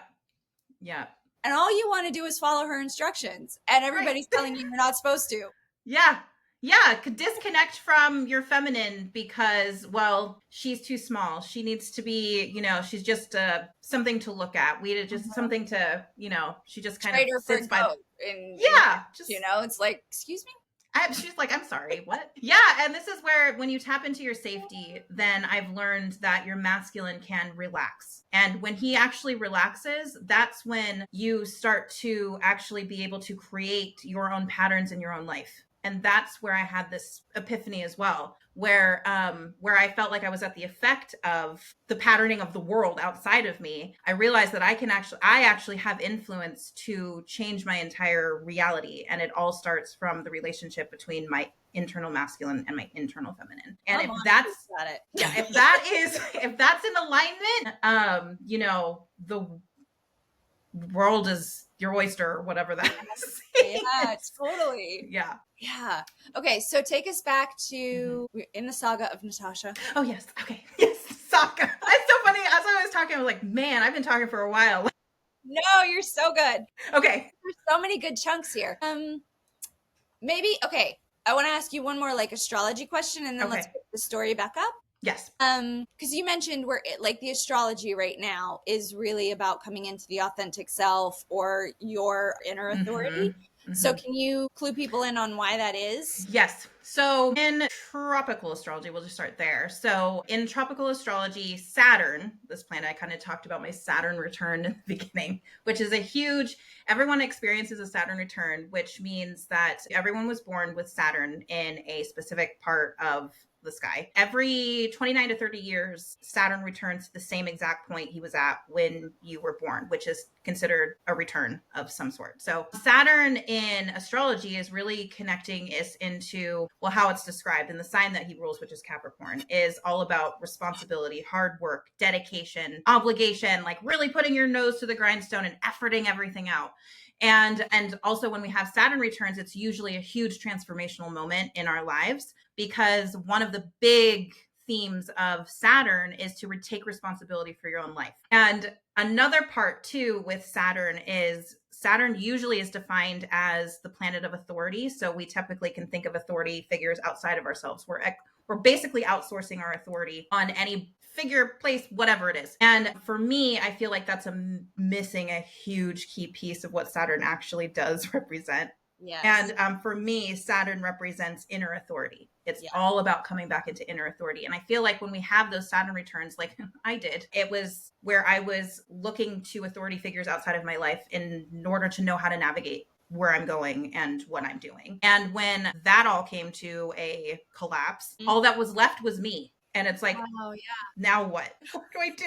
Yeah. And all you want to do is follow her instructions. And everybody's telling you you're not supposed to. Yeah. Yeah. Disconnect from your feminine because, well, she's too small. She needs to be, she's just something to look at. We just something to, she just kind of sits by. And, just, it's like, excuse me? She's like, I'm sorry, what? Yeah, and this is where when you tap into your safety, then I've learned that your masculine can relax. And when he actually relaxes, that's when you start to actually be able to create your own patterns in your own life. And that's where I had this epiphany as well, where I felt like I was at the effect of the patterning of the world outside of me. I realized that I actually have influence to change my entire reality. And it all starts from the relationship between my internal masculine and my internal feminine. And if that's in alignment, the world is your oyster, or whatever that is. Yeah, totally. Yeah. Yeah. Okay, so take us back to we're in the saga of Natasha. Oh, yes. Okay. Yes, saga. It's so funny. As I was talking, I was like, man, I've been talking for a while. No, you're so good. Okay. There's so many good chunks here. Maybe, okay, I want to ask you one more like astrology question, and then let's pick the story back up. Yes. Because you mentioned like the astrology right now is really about coming into the authentic self or your inner authority. So can you clue people in on why that is? Yes. So in tropical astrology, we'll just start there. So in tropical astrology, Saturn, this planet, I kind of talked about my Saturn return in the beginning, which is everyone experiences a Saturn return, which means that everyone was born with Saturn in a specific part of the sky. Every 29 to 30 years, Saturn returns to the same exact point he was at when you were born, which is considered a return of some sort. So Saturn in astrology is really connecting us into, well, how it's described in the sign that he rules, which is Capricorn, is all about responsibility, hard work, dedication, obligation, like really putting your nose to the grindstone and efforting everything out. And also when we have Saturn returns, it's usually a huge transformational moment in our lives, because one of the big themes of Saturn is to take responsibility for your own life. And another part too with Saturn is Saturn usually is defined as the planet of authority. So we typically can think of authority figures outside of ourselves. We're basically outsourcing our authority on any figure, place, whatever it is. And for me, I feel like that's missing a huge key piece of what Saturn actually does represent. Yes. And for me, Saturn represents inner authority. It's all about coming back into inner authority. And I feel like when we have those Saturn returns, like I did, it was where I was looking to authority figures outside of my life in order to know how to navigate where I'm going and what I'm doing. And when that all came to a collapse, all that was left was me. And it's like, oh, yeah. Now what? What do I do?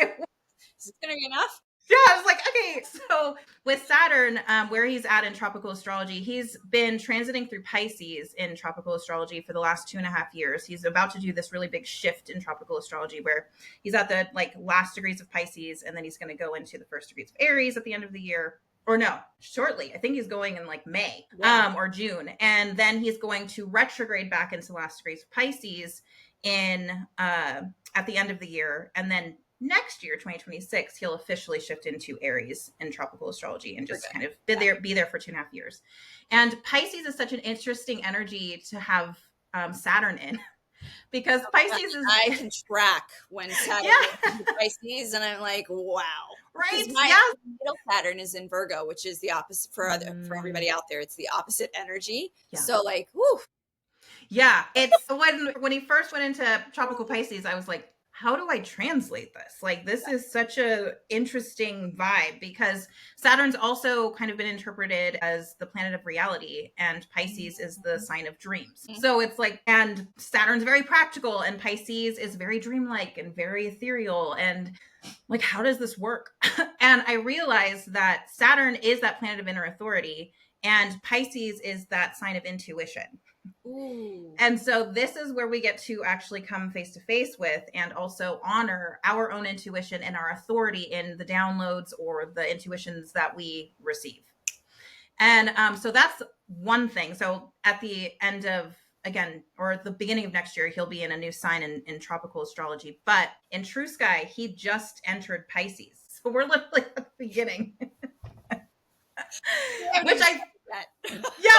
Is it going to be enough? Yeah, I was like, okay. So with Saturn, where he's at in tropical astrology, he's been transiting through Pisces in tropical astrology for the last 2.5 years. He's about to do this really big shift in tropical astrology where he's at the last degrees of Pisces, and then he's going to go into the first degrees of Aries at the end of the year. Or no, shortly. I think he's going in May or June. And then he's going to retrograde back into last degrees of Pisces at the end of the year. And then next year, 2026, he'll officially shift into Aries in tropical astrology and just kind of be there for 2.5 years. And Pisces is such an interesting energy to have Saturn in, because Pisces is... I can track when Saturn is in Pisces, and I'm like, wow. Right? My middle Saturn is in Virgo, which is the opposite for everybody out there. It's the opposite energy. Yeah. So whew. Yeah. It's when he first went into tropical Pisces, I was like, how do I translate this? This is such a interesting vibe, because Saturn's also kind of been interpreted as the planet of reality, and Pisces is the sign of dreams. So it's and Saturn's very practical, and Pisces is very dreamlike and very ethereal. And how does this work? And I realized that Saturn is that planet of inner authority, and Pisces is that sign of intuition. Ooh. And so this is where we get to actually come face to face with and also honor our own intuition and our authority in the downloads or the intuitions that we receive. And so that's one thing. So at the end of, or at the beginning of next year, he'll be in a new sign in tropical astrology. But in True Sky, he just entered Pisces. So we're literally at the beginning.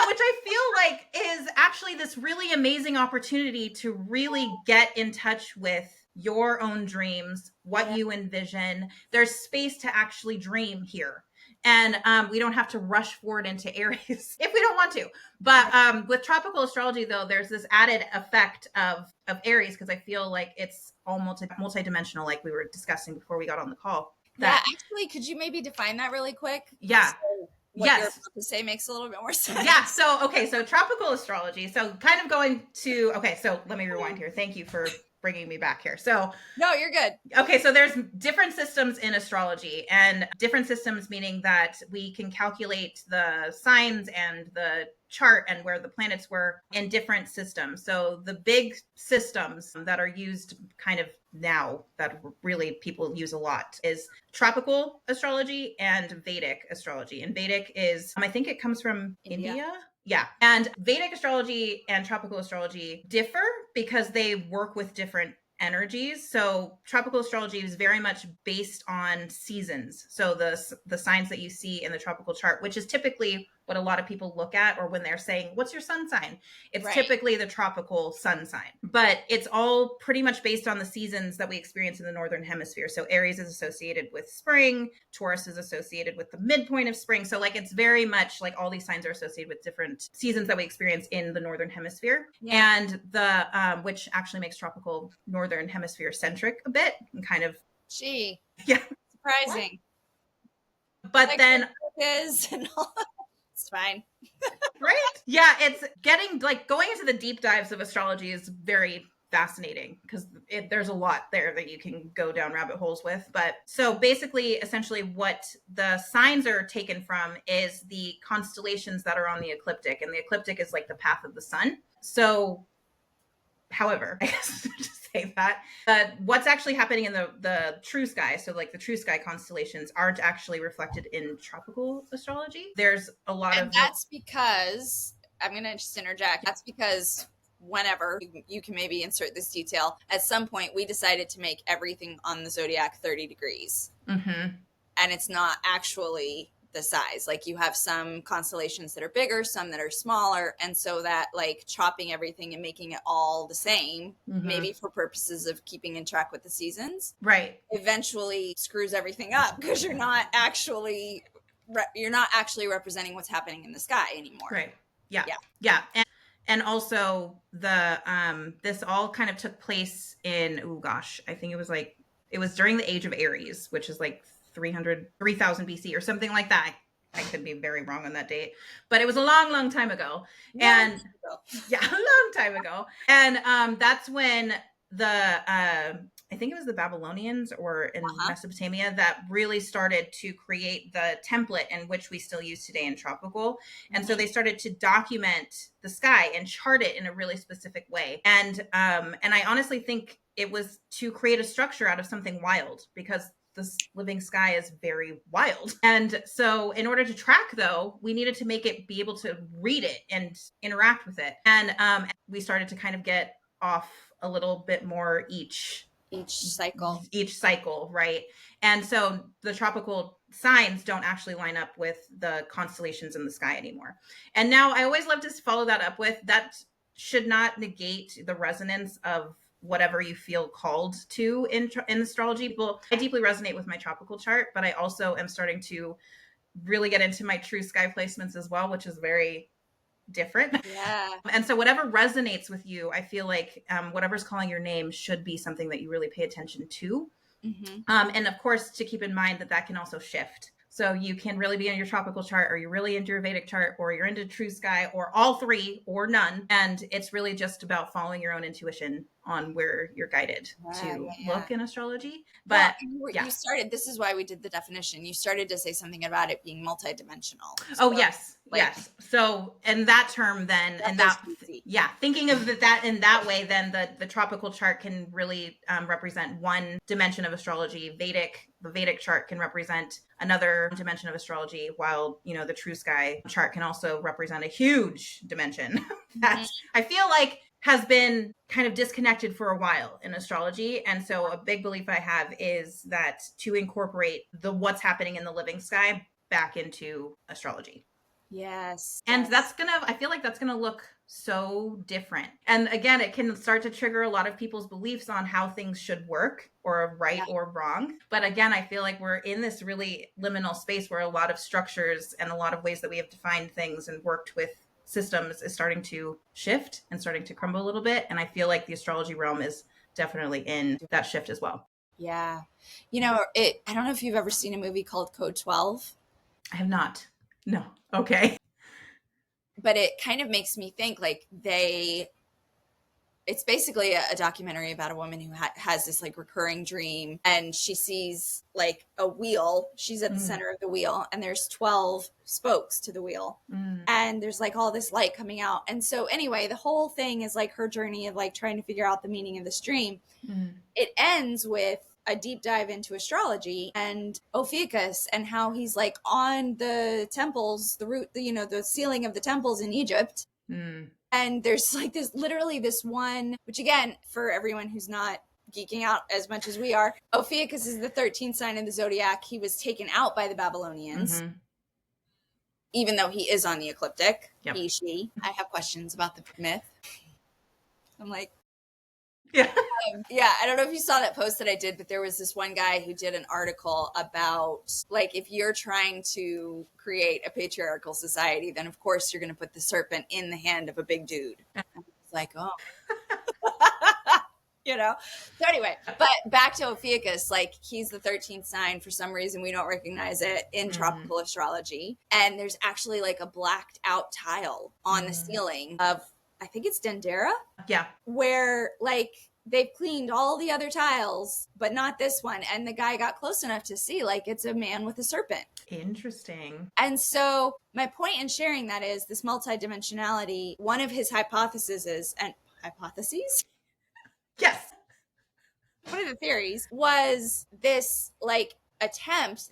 Which I feel like is actually this really amazing opportunity to really get in touch with your own dreams, what you envision. There's space to actually dream here. And we don't have to rush forward into Aries if we don't want to. But with tropical astrology, though, there's this added effect of Aries, because I feel like it's all multi-dimensional, like we were discussing before we got on the call. Yeah, actually, could you maybe define that really quick? Yeah. So what you're about to say makes a little bit more sense. Yeah. So tropical astrology. So kind of going to, so let me rewind here. Thank you for bringing me back here. So no, you're good. Okay, so there's different systems in astrology, and different systems meaning that we can calculate the signs and the chart and where the planets were in different systems. So the big systems that are used kind of now, that really people use a lot, is tropical astrology and Vedic astrology. And Vedic is, I think it comes from India. Yeah. And Vedic astrology and tropical astrology differ because they work with different energies. So tropical astrology is very much based on seasons. So the signs that you see in the tropical chart, which is typically what a lot of people look at, or when they're saying, what's your sun sign? It's typically the tropical sun sign, but it's all pretty much based on the seasons that we experience in the Northern Hemisphere. So Aries is associated with spring, Taurus is associated with the midpoint of spring. So like, it's very much like all these signs are associated with different seasons that we experience in the Northern Hemisphere. Yeah. And the, which actually makes tropical Northern Hemisphere centric a bit, and kind of. Yeah. Surprising. But like, then. Is and all. It's fine. Right? Yeah, it's getting like going into the deep dives of astrology is very fascinating because there's a lot there that you can go down rabbit holes with. But so basically, essentially what the signs are taken from is the constellations that are on the ecliptic. And the ecliptic is like the path of the sun. So, however, I guess to say that, what's actually happening in the true sky, so like the true sky constellations, aren't actually reflected in tropical astrology. There's a lot and that's because, I'm going to just interject, that's because whenever, you can maybe insert this detail, at some point we decided to make everything on the zodiac 30 degrees. Mm-hmm. And it's not actually the size. Like you have some constellations that are bigger, some that are smaller, and so that like chopping everything and making it all the same, maybe for purposes of keeping in track with the seasons, right, eventually screws everything up because you're not actually representing what's happening in the sky anymore. Right. Yeah. And also the this all kind of took place in, I think it was during the age of Aries, which is like 3000 BC or something like that. I could be very wrong on that date, but it was a long, long time ago. A long time ago. And that's when I think it was the Babylonians or in Mesopotamia that really started to create the template in which we still use today in tropical. And so they started to document the sky and chart it in a really specific way. And I honestly think it was to create a structure out of something wild, because this living sky is very wild. And so in order to track, though, we needed to make it be able to read it and interact with it. And we started to kind of get off a little bit more each cycle, right? And so the tropical signs don't actually line up with the constellations in the sky anymore. And now I always love to follow that up with, that should not negate the resonance of whatever you feel called to in astrology. Well, I deeply resonate with my tropical chart, but I also am starting to really get into my true sky placements as well, which is very different. Yeah. And so whatever resonates with you, I feel like whatever's calling your name should be something that you really pay attention to. Mm-hmm. And of course, to keep in mind that can also shift. So you can really be in your tropical chart, or you're really into your Vedic chart, or you're into true sky, or all three, or none. And it's really just about following your own intuition on where you're guided to look in astrology. But you started, this is why we did the definition. You started to say something about it being multidimensional. So, yes. So in that term, then, thinking of that in that way, then the tropical chart can really represent one dimension of astrology. The Vedic chart can represent another dimension of astrology, while, the true sky chart can also represent a huge dimension that I feel like has been kind of disconnected for a while in astrology. And so a big belief I have is that to incorporate what's happening in the living sky back into astrology. Yes. And I feel like that's gonna look so different. And again, it can start to trigger a lot of people's beliefs on how things should work or right or wrong. But again, I feel like we're in this really liminal space where a lot of structures and a lot of ways that we have defined things and worked with systems is starting to shift and starting to crumble a little bit. And I feel like the astrology realm is definitely in that shift as well. Yeah. I don't know if you've ever seen a movie called Code 12. I have not. No. Okay. But it kind of makes me think like it's basically a documentary about a woman who has this like recurring dream, and she sees like a wheel. She's at the center of the wheel, and there's 12 spokes to the wheel. And there's like all this light coming out. And so anyway, the whole thing is like her journey of like trying to figure out the meaning of this dream. It ends with a deep dive into astrology and Ophiuchus and how he's like on the temples, the ceiling of the temples in Egypt. And there's like literally this one, which again, for everyone who's not geeking out as much as we are, Ophiuchus is the 13th sign in the zodiac. He was taken out by the Babylonians, even though he is on the ecliptic. Yep. He, she. I have questions about the myth. I'm like, yeah. I don't know if you saw that post that I did, but there was this one guy who did an article about like, if you're trying to create a patriarchal society, then of course you're going to put the serpent in the hand of a big dude. And it's like, oh, So anyway, but back to Ophiuchus, like he's the 13th sign. For some reason, we don't recognize it in tropical astrology. And there's actually like a blacked out tile on the ceiling of, I think it's Dendera. Yeah. Where like they've cleaned all the other tiles, but not this one. And the guy got close enough to see like it's a man with a serpent. Interesting. And so my point in sharing that is this multidimensionality. One of his hypotheses Yes. One of the theories was this like attempt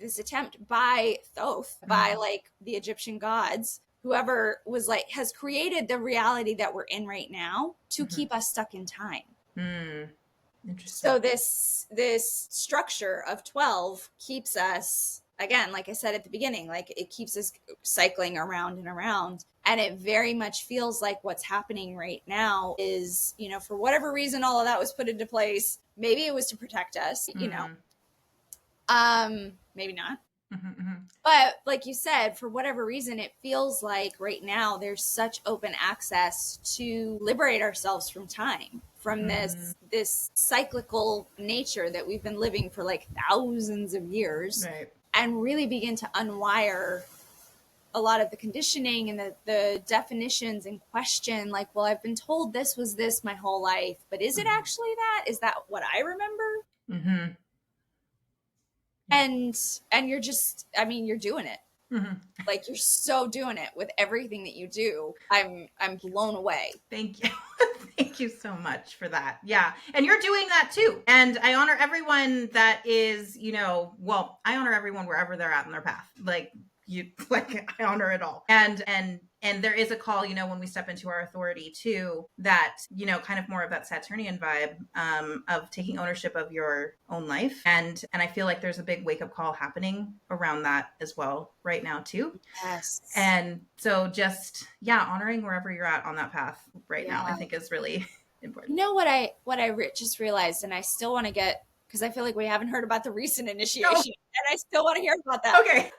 by Thoth, by like the Egyptian gods, whoever was like, has created the reality that we're in right now to keep us stuck in time. Interesting. So this structure of 12 keeps us, again, like I said at the beginning, like it keeps us cycling around and around. And it very much feels like what's happening right now is, for whatever reason, all of that was put into place. Maybe it was to protect us, maybe not. But like you said, for whatever reason, it feels like right now there's such open access to liberate ourselves from time, from this cyclical nature that we've been living for like thousands of years, right, and really begin to unwire a lot of the conditioning and the definitions and question like, well, I've been told this was this my whole life, but is it actually that? Is that what I remember? And you're just, you're doing it. Like you're so doing it with everything that you do. I'm blown away. Thank you. Thank you so much for that. Yeah. And you're doing that too. And I honor everyone that is, I honor everyone wherever they're at in their path. Like I honor it all. And there is a call, when we step into our authority too, that, kind of more of that Saturnian vibe, of taking ownership of your own life. And I feel like there's a big wake up call happening around that as well right now too. Yes. And so just, honoring wherever you're at on that path right now, I think is really important. What I just realized, and I still want to get, because I feel like we haven't heard about the recent initiation, and I still want to hear about that. Okay.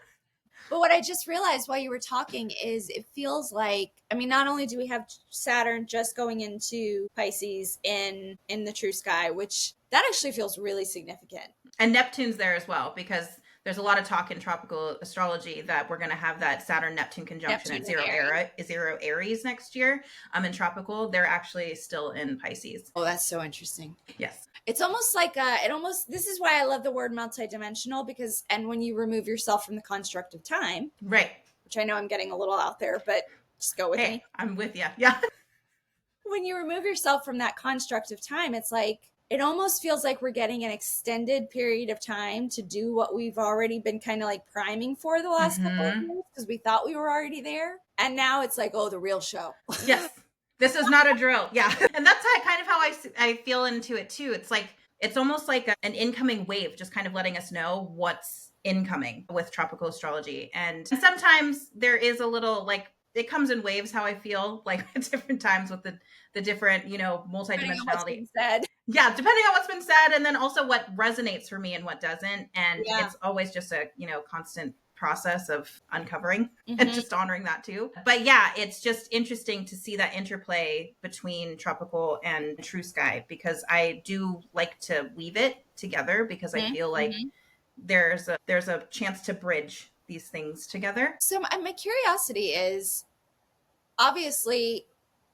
But what I just realized while you were talking is it feels like, not only do we have Saturn just going into Pisces in the true sky, which that actually feels really significant. And Neptune's there as well, because there's a lot of talk in tropical astrology that we're going to have that Saturn-Neptune conjunction at zero Aries next year. In tropical, they're actually still in Pisces. Oh, that's so interesting. Yes. It's almost like this is why I love the word multidimensional, because, and when you remove yourself from the construct of time, right, which I know I'm getting a little out there, but just go with me. I'm with you. Yeah. When you remove yourself from that construct of time, it's like, it almost feels like we're getting an extended period of time to do what we've already been kind of like priming for the last couple of years, because we thought we were already there. And now it's like, oh, the real show. Yes. This is not a drill. Yeah. And that's kind of how I feel into it too. It's like it's almost like an incoming wave, just kind of letting us know what's incoming with tropical astrology. And sometimes there is a little, like, it comes in waves, how I feel like at different times with the different, you know, multidimensionality. Yeah, depending on what's been said, and then also what resonates for me and what doesn't. And it's always just a, you know, constant process of uncovering and just honoring that too. But yeah, it's just interesting to see that interplay between tropical and true sky, because I do like to weave it together, because I feel like there's a chance to bridge these things together. So my curiosity is, obviously,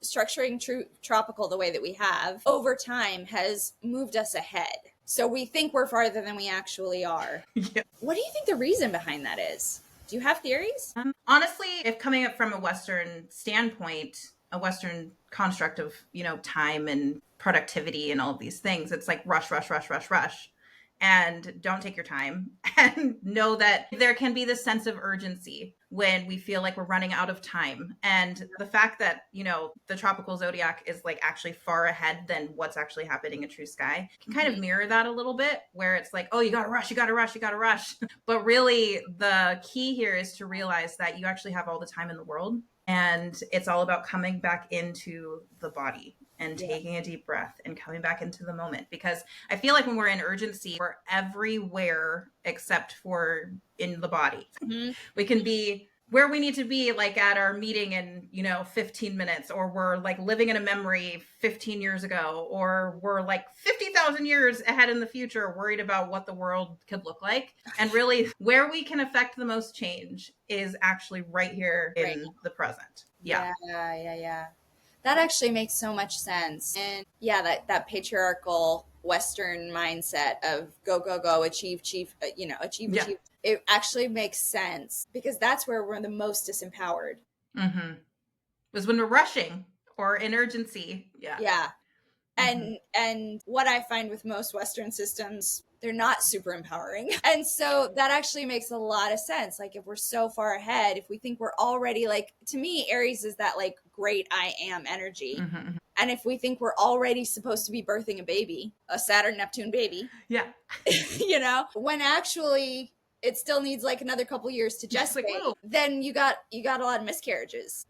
structuring tropical the way that we have over time has moved us ahead. So we think we're farther than we actually are. Yeah. What do you think the reason behind that is? Do you have theories? Honestly, if coming up from a Western standpoint, a Western construct of, you know, time and productivity and all of these things, it's like rush, rush, rush, rush, rush. And don't take your time, and know that there can be this sense of urgency when we feel like we're running out of time. And the fact that, you know, the tropical zodiac is like actually far ahead than what's actually happening in true sky can kind of mirror that a little bit, where it's like, oh, you gotta rush, you gotta rush, you gotta rush. But really the key here is to realize that you actually have all the time in the world, and it's all about coming back into the body and taking a deep breath and coming back into the moment. Because I feel like when we're in urgency, we're everywhere except for in the body. We can be where we need to be, like at our meeting in, you know, 15 minutes, or we're like living in a memory 15 years ago, or we're like 50,000 years ahead in the future, worried about what the world could look like. And really where we can affect the most change is actually right here in the present. Yeah. That actually makes so much sense. And yeah, that patriarchal Western mindset of go, go, go, achieve, achieve. It actually makes sense, because that's where we're the most disempowered. Was when we're rushing or in urgency. Yeah. And what I find with most Western systems, they're not super empowering. And so that actually makes a lot of sense. Like, if we're so far ahead, if we think we're already, like, to me, Aries is that like great I am energy. And if we think we're already supposed to be birthing a baby, a Saturn Neptune baby, you know, when actually it still needs like another couple years to gestate, then you got a lot of miscarriages.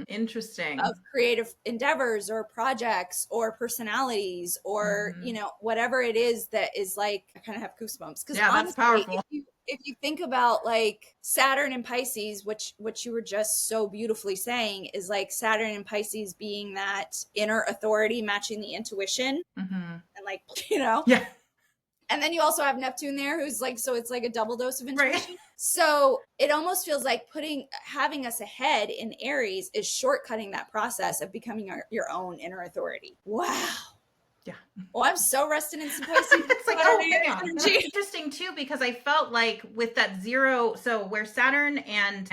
Interesting. Of creative endeavors or projects or personalities or, you know, whatever it is that is like, I kind of have goosebumps. Because that's powerful. If you think about like Saturn and Pisces, which you were just so beautifully saying, is like Saturn and Pisces being that inner authority matching the intuition. And like, you know. Yeah. And then you also have Neptune there, who's like, so it's like a double dose of intuition. So it almost feels like having us ahead in Aries is shortcutting that process of becoming your own inner authority. Wow. Yeah. Well, I'm so rested in some Pisces. It's like, oh, yeah. It's interesting too, because I felt like with that zero, so where Saturn and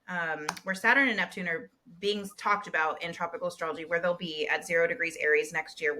Neptune are being talked about in tropical astrology, where they'll be at 0 degrees Aries next year,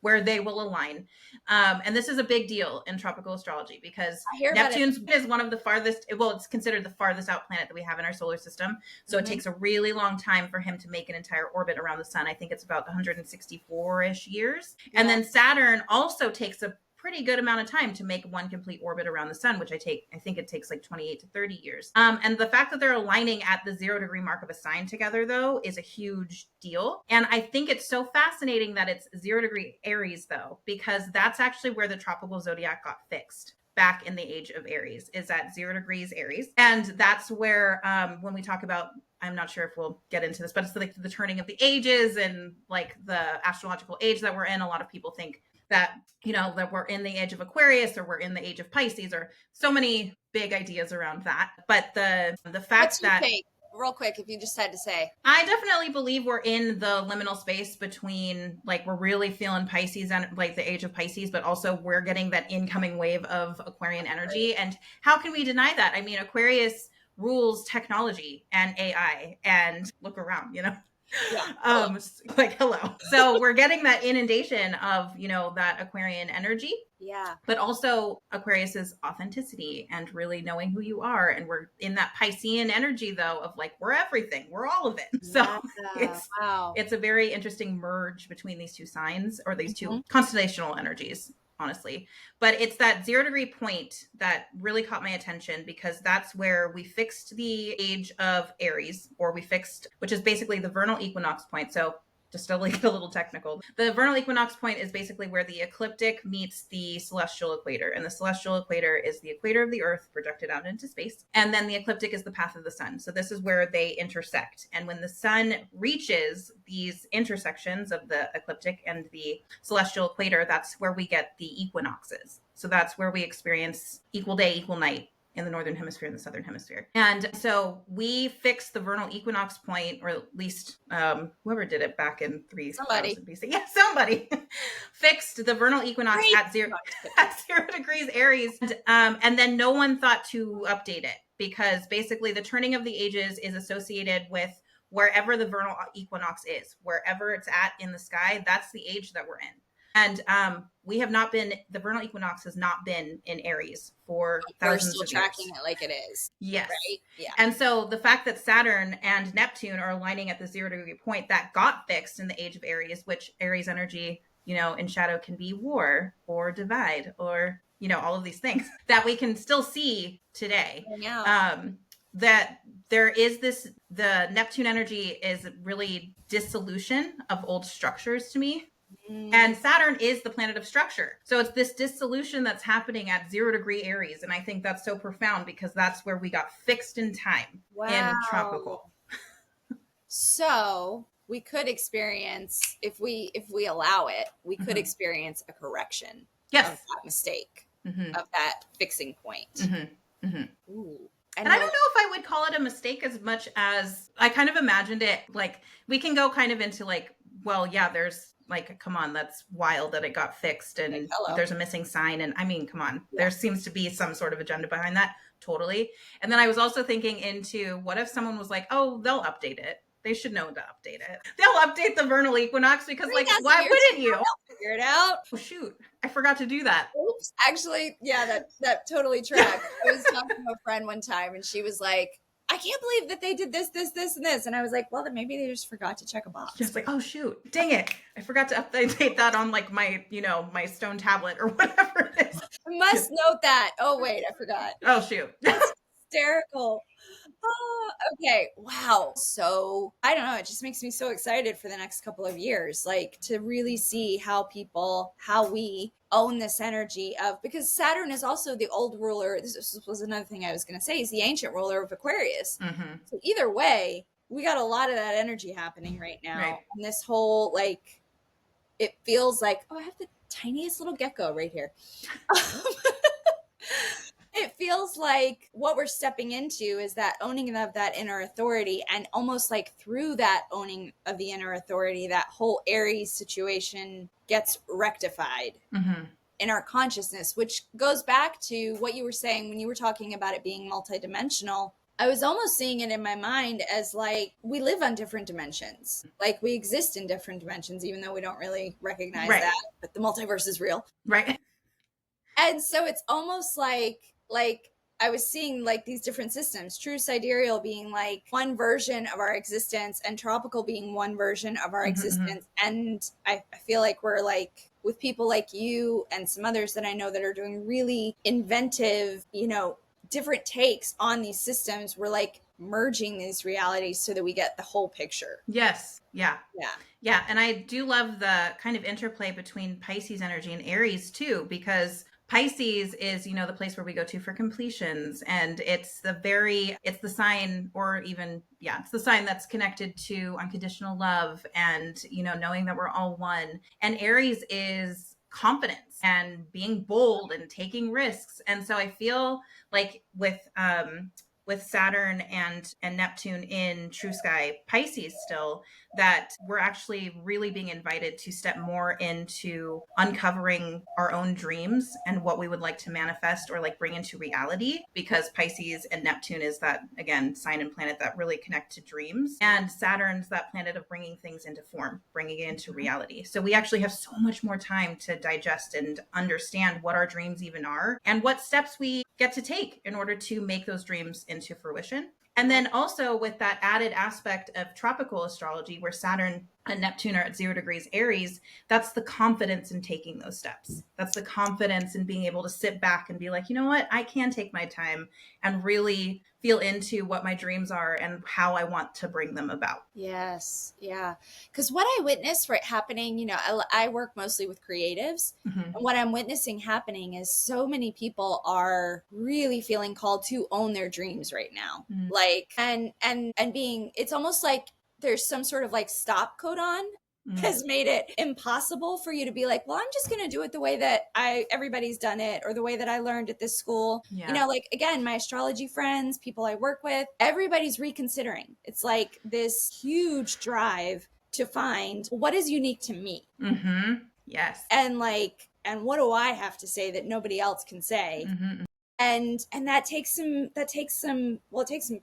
where they will align. And this is a big deal in tropical astrology, because Neptune is one of the farthest, it's considered the farthest out planet that we have in our solar system. So it takes a really long time for him to make an entire orbit around the sun. I think it's about 164-ish years. Yeah. And then Saturn also takes a pretty good amount of time to make one complete orbit around the sun, which I think it takes like 28 to 30 years. And the fact that they're aligning at the 0 degree mark of a sign together, though, is a huge deal. And I think it's so fascinating that it's 0 degree Aries, though, because that's actually where the tropical zodiac got fixed back in the age of Aries, is at 0 degrees Aries. And that's where, when we talk about, I'm not sure if we'll get into this, but it's like the turning of the ages and like the astrological age that we're in. A lot of people think that, you know, that we're in the age of Aquarius, or we're in the age of Pisces, or so many big ideas around that. But the fact that, real quick, if you just had to say, I definitely believe we're in the liminal space between, like, we're really feeling Pisces and like the age of Pisces, but also we're getting that incoming wave of Aquarian energy. And how can we deny that? I mean, Aquarius rules technology and AI, and look around, you know. Yeah. Like, hello. So we're getting that inundation of, that Aquarian energy. Yeah. But also Aquarius's authenticity and really knowing who you are. And we're in that Piscean energy, though, of like, we're everything, we're all of it. So it's a very interesting merge between these two signs, or these two constellational energies, honestly. But it's that 0 degree point that really caught my attention, because that's where we fixed the age of Aries, which is basically the vernal equinox point. So just to get a little technical, the vernal equinox point is basically where the ecliptic meets the celestial equator. And the celestial equator is the equator of the Earth projected out into space. And then the ecliptic is the path of the sun. So this is where they intersect. And when the sun reaches these intersections of the ecliptic and the celestial equator, that's where we get the equinoxes. So that's where we experience equal day, equal night in the northern hemisphere and the southern hemisphere. And so we fixed the vernal equinox point, or at least whoever did it back in 3000 BC. Yeah, somebody fixed the vernal equinox at 0 degrees Aries. And then no one thought to update it, because basically the turning of the ages is associated with wherever the vernal equinox is, wherever it's at in the sky, that's the age that we're in. And the vernal equinox has not been in Aries for thousands of years. We're still tracking it like it is. Yes. Right? Yeah. And so the fact that Saturn and Neptune are aligning at the 0 degree point, that got fixed in the age of Aries, which Aries energy, in shadow can be war or divide or, all of these things that we can still see today. That there is the Neptune energy is really dissolution of old structures to me. And Saturn is the planet of structure. So it's this dissolution that's happening at 0 degree Aries. And I think that's so profound, because that's where we got fixed in time in tropical. So we could experience, if we allow it, we could experience a correction of that mistake, of that fixing point. Ooh. And I don't know if I would call it a mistake as much as I kind of imagined it. Like, we can go kind of into like, well, yeah, there's like, come on, that's wild that it got fixed and there's a missing sign. And I mean, come on, there seems to be some sort of agenda behind that. Totally. And then I was also thinking into, what if someone was like, oh, they'll update it. They should know to update it. They'll update the vernal equinox, because why wouldn't you? Figure it out. Oh, shoot. I forgot to do that. Oops. Actually, yeah, that totally tracked. I was talking to a friend one time and she was like, I can't believe that they did this, this, this, and this. And I was like, well, then maybe they just forgot to check a box. Just like, oh, shoot. Dang it. I forgot to update that on like my, my stone tablet or whatever it is. I must note that. Oh, wait, I forgot. Oh, shoot. That's hysterical. Oh, okay. Wow. So I don't know. It just makes me so excited for the next couple of years, like to really see how we own this energy of, because Saturn is also the old ruler. This was another thing I was going to say, is the ancient ruler of Aquarius. So either way, we got a lot of that energy happening right now. Right. And this whole, like, it feels like, oh, I have the tiniest little gecko right here. It feels like what we're stepping into is that owning of that inner authority, and almost like through that owning of the inner authority, that whole Aries situation gets rectified in our consciousness, which goes back to what you were saying when you were talking about it being multidimensional. I was almost seeing it in my mind as like, we live on different dimensions. Like, we exist in different dimensions, even though we don't really recognize that, but the multiverse is real. Right. And so it's almost like I was seeing like these different systems, true sidereal being like one version of our existence and tropical being one version of our existence. And I feel like we're like, with people like you and some others that I know that are doing really inventive, different takes on these systems, we're like merging these realities so that we get the whole picture. Yes. Yeah. And I do love the kind of interplay between Pisces energy and Aries too, because Pisces is, the place where we go to for completions. And it's the sign, or even, it's the sign that's connected to unconditional love and, knowing that we're all one. And Aries is confidence and being bold and taking risks. And so I feel like with Saturn and Neptune in true sky Pisces still, that we're actually really being invited to step more into uncovering our own dreams and what we would like to manifest or like bring into reality, because Pisces and Neptune is that, again, sign and planet that really connect to dreams, and Saturn's that planet of bringing things into form, bringing it into reality. So we actually have so much more time to digest and understand what our dreams even are and what steps we get to take in order to make those dreams into fruition. And then also with that added aspect of tropical astrology, where Saturn and Neptune are at 0 degrees Aries, that's the confidence in taking those steps. That's the confidence in being able to sit back and be like, you know what, I can take my time and really feel into what my dreams are and how I want to bring them about. Yes. Yeah. Because what I witnessed for it happening, you know, I work mostly with creatives. Mm-hmm. And what I'm witnessing happening is so many people are really feeling called to own their dreams right now. Mm-hmm. Like, and being, it's almost like there's some sort of like stop codon has made it impossible for you to be like, well, I'm just going to do it the way that everybody's done it, or the way that I learned at this school. Yeah. You know, like, again, my astrology friends, people I work with, everybody's reconsidering. It's like this huge drive to find what is unique to me. Mm-hmm. Yes. And like, and what do I have to say that nobody else can say? Mm-hmm. And that takes some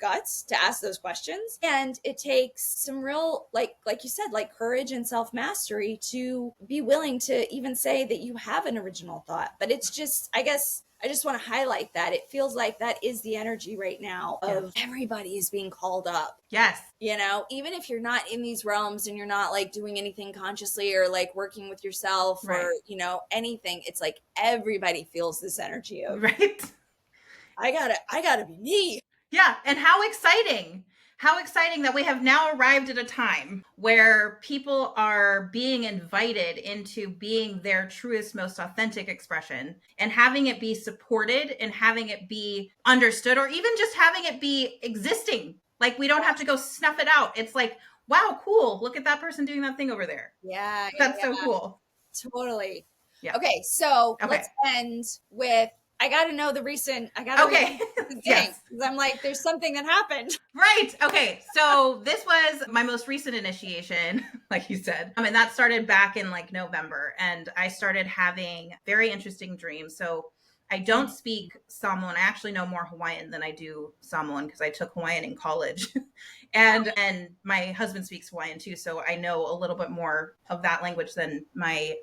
guts to ask those questions, and it takes some real, like you said, like courage and self-mastery to be willing to even say that you have an original thought. But it's just, I guess I just want to highlight that it feels like that is the energy right now of everybody is being called up. Yes. You know, even if you're not in these realms and you're not like doing anything consciously or like working with yourself, right, or, you know, anything, it's like everybody feels this energy of, right, I gotta be me. Yeah. And how exciting that we have now arrived at a time where people are being invited into being their truest, most authentic expression, and having it be supported and having it be understood, or even just having it be existing. Like, we don't have to go snuff it out. It's like, wow, cool. Look at that person doing that thing over there. Yeah. That's so cool. Totally. Yeah. Okay. So let's end with, I got to know the recent, Yes. I'm like, there's something that happened. Right. Okay. So this was my most recent initiation, like you said. I mean, that started back in like November, and I started having very interesting dreams. So I don't speak Samoan. I actually know more Hawaiian than I do Samoan because I took Hawaiian in college. and my husband speaks Hawaiian too, so I know a little bit more of that language than my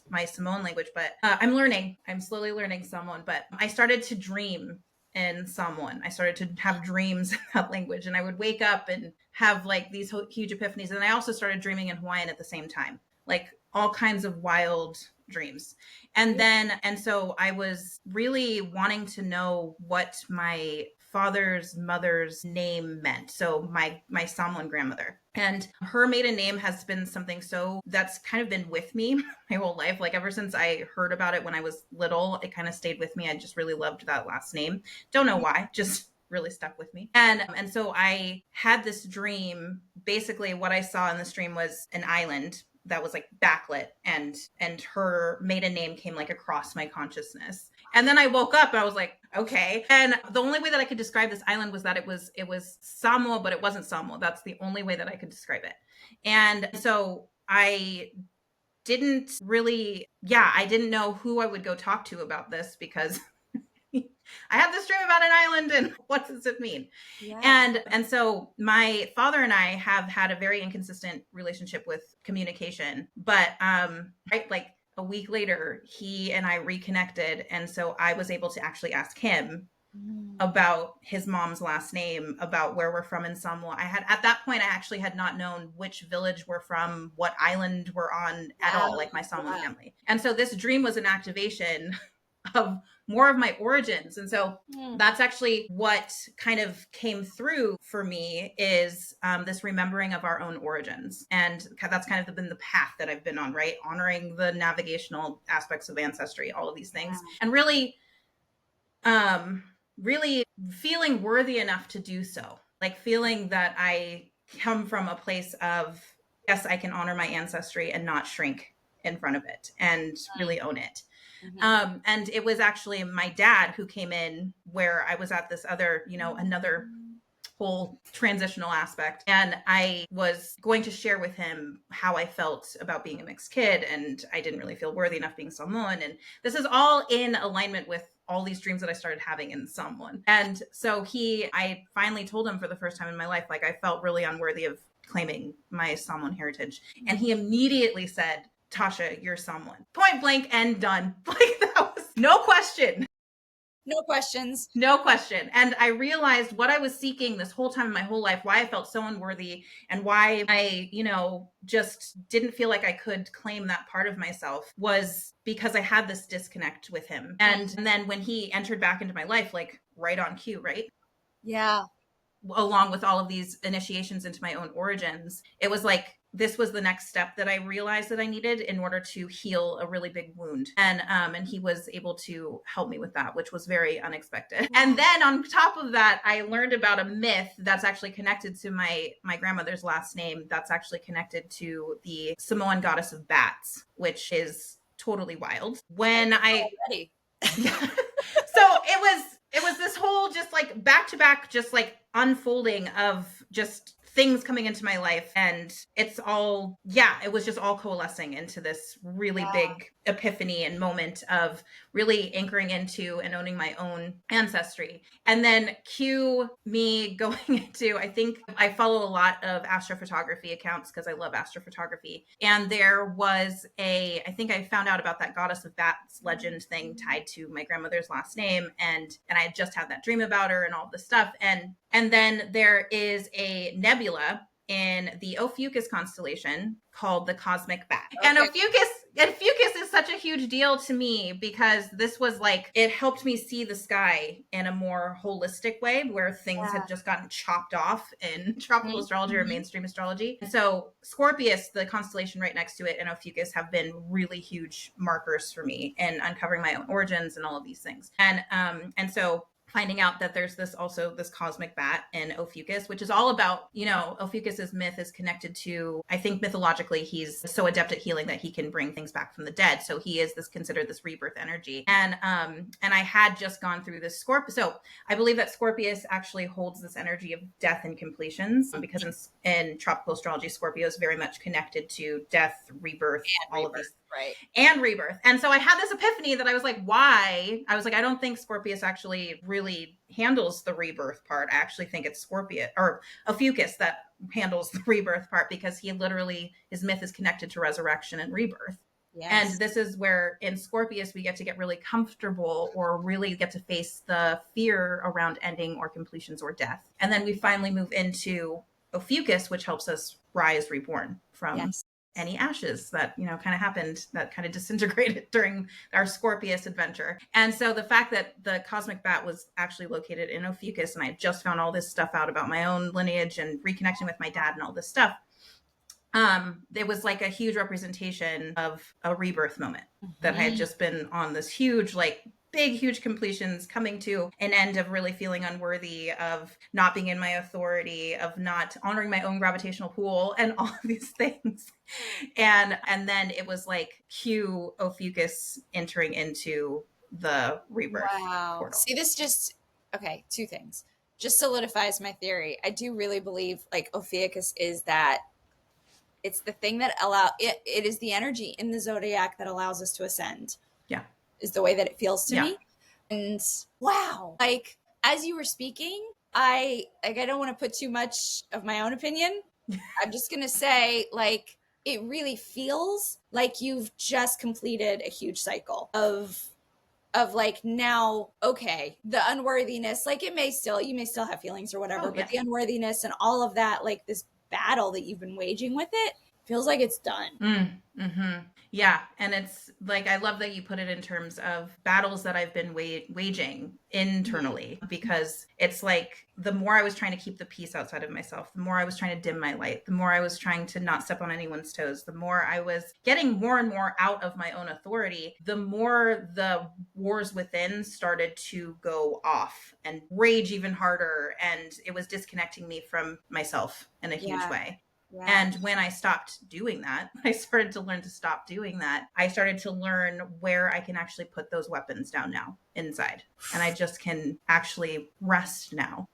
my Samoan language. But I'm learning. I'm slowly learning Samoan. But I started to dream in Samoan. I started to have dreams in that language, and I would wake up and have like these huge epiphanies. And I also started dreaming in Hawaiian at the same time, like all kinds of wild dreams. And so I was really wanting to know what my father's mother's name meant. So my Samoan grandmother, and her maiden name has been something so that's kind of been with me my whole life. Like, ever since I heard about it when I was little, it kind of stayed with me. I just really loved that last name. Don't know why, just really stuck with me. And so I had this dream. Basically what I saw in this dream was an island that was like backlit, and her maiden name came like across my consciousness. And then I woke up and I was like, okay. And the only way that I could describe this island was that it was Samoa, but it wasn't Samoa. That's the only way that I could describe it. And so I didn't know who I would go talk to about this, because I had this dream about an island, and what does it mean? Yeah. And so my father and I have had a very inconsistent relationship with communication, but like a week later, he and I reconnected, and so I was able to actually ask him about his mom's last name, about where we're from in Samoa. At that point, I actually had not known which village we're from, what island we're on at all, like my Samoan family. And so this dream was an activation of more of my origins. And so that's actually what kind of came through for me, is this remembering of our own origins. And that's kind of been the path that I've been on, right? Honoring the navigational aspects of ancestry, all of these things. And really, really feeling worthy enough to do so. Like, feeling that I come from a place of, yes, I can honor my ancestry and not shrink in front of it, and really own it. And it was actually my dad who came in where I was at this other, another whole transitional aspect. And I was going to share with him how I felt about being a mixed kid, and I didn't really feel worthy enough being Samoan. And this is all in alignment with all these dreams that I started having in someone. And so I finally told him for the first time in my life, like, I felt really unworthy of claiming my Samoan heritage. And he immediately said, Tasha, you're Samoan. Point blank and done. Like, that was no question. No questions. No question. And I realized what I was seeking this whole time in my whole life, why I felt so unworthy and why I, just didn't feel like I could claim that part of myself, was because I had this disconnect with him. And then when he entered back into my life, like right on cue, right? Yeah. Along with all of these initiations into my own origins, it was like this was the next step that I realized that I needed in order to heal a really big wound. And he was able to help me with that, which was very unexpected. And then on top of that, I learned about a myth that's actually connected to my grandmother's last name, that's actually connected to the Samoan goddess of bats, which is totally wild. When so it was this whole just like back to back, just like unfolding of just things coming into my life. And it's all, it was just all coalescing into this really big epiphany and moment of really anchoring into and owning my own ancestry. And then cue me going into, I think I follow a lot of astrophotography accounts because I love astrophotography. And there was I think I found out about that goddess of bats legend thing tied to my grandmother's last name. And I had just had that dream about her and all this stuff. And then there is a nebula in the Ophiuchus constellation called the Cosmic Bat. Okay. And Ophiuchus is such a huge deal to me because this was like, it helped me see the sky in a more holistic way where things had just gotten chopped off in tropical astrology or mainstream astrology. And so Scorpius, the constellation right next to it, and Ophiuchus have been really huge markers for me in uncovering my own origins and all of these things. And so finding out that there's this cosmic bat in Ophiuchus, which is all about, Ophiuchus's myth is connected to, I think mythologically, he's so adept at healing that he can bring things back from the dead. So he is considered this rebirth energy. And I had just gone through this Scorpio. So I believe that Scorpius actually holds this energy of death and completions because in tropical astrology, Scorpio is very much connected to death, rebirth, and all of these. Right. And rebirth. And so I had this epiphany that I was like, why? I was like, I don't think Scorpius actually really handles the rebirth part. I actually think it's Scorpius or Ophiuchus that handles the rebirth part because his myth is connected to resurrection and rebirth. Yes. And this is where in Scorpius, we get to get really comfortable or really get to face the fear around ending or completions or death. And then we finally move into Ophiuchus, which helps us rise reborn from any ashes that, kind of happened, that kind of disintegrated during our Scorpius adventure. And so the fact that the cosmic bat was actually located in Ophiuchus, and I just found all this stuff out about my own lineage and reconnecting with my dad and all this stuff, it was like a huge representation of a rebirth moment that I had just been on this huge, huge completions, coming to an end of really feeling unworthy, of not being in my authority, of not honoring my own gravitational pull, and all of these things. And then it was like cue Ophiuchus entering into the rebirth portal. See, this two things. Just solidifies my theory. I do really believe Ophiuchus is that it's the thing that it is the energy in the zodiac that allows us to ascend. Yeah. Is the way that it feels to me. And wow, as you were speaking, I don't want to put too much of my own opinion. I'm just going to say it really feels like you've just completed a huge cycle of now, okay, the unworthiness, you may still have feelings or whatever, but the unworthiness and all of that, this battle that you've been waging with it feels like it's done. Yeah. And it's I love that you put it in terms of battles that I've been waging internally, because it's the more I was trying to keep the peace outside of myself, the more I was trying to dim my light, the more I was trying to not step on anyone's toes, the more I was getting more and more out of my own authority, the more the wars within started to go off and rage even harder. And it was disconnecting me from myself in a huge way. Yeah. And when I stopped doing that, I started to learn to stop doing that. I started to learn where I can actually put those weapons down now inside. And I just can actually rest now.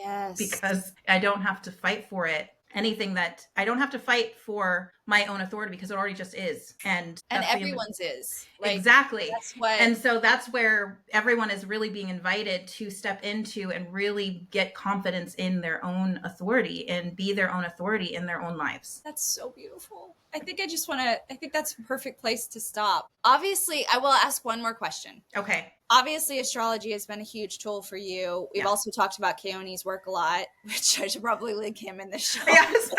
Yes. because I don't have to fight for it. Anything that I don't have to fight for my own authority because it already just is. And everyone's is. Like, exactly. that's what. And so that's where everyone is really being invited to step into and really get confidence in their own authority and be their own authority in their own lives. That's so beautiful. I think that's a perfect place to stop. Obviously, I will ask one more question. Okay. Obviously, astrology has been a huge tool for you. We've Yeah. also talked about Keone's work a lot, which I should probably link him in the show. Yes.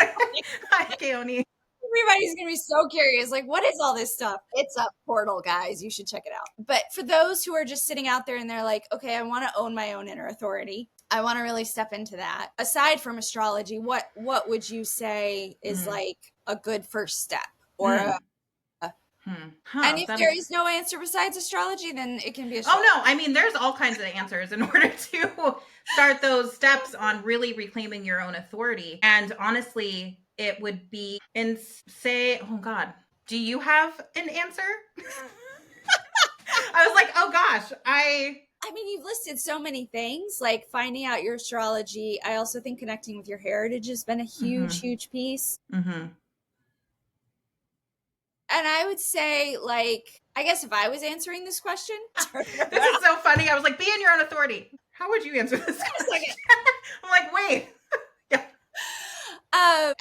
Hi, Keone. Everybody's going to be so curious. Like, what is all this stuff? It's a portal, guys. You should check it out. But for those who are just sitting out there and they're like, okay, I want to own my own inner authority. I want to really step into that. Aside from astrology, what would you say is like a good first step or and if there is no answer besides astrology, then it can be astrology. Oh, no. I mean, there's all kinds of answers in order to start those steps on really reclaiming your own authority. And honestly, it would be oh God, do you have an answer? I was like, oh gosh, I mean, you've listed so many things, like finding out your astrology. I also think connecting with your heritage has been a huge, huge piece. And I would say, like, I guess if I was answering this question. This is so funny. I was like, be in your own authority. How would you answer this question? I'm like, wait.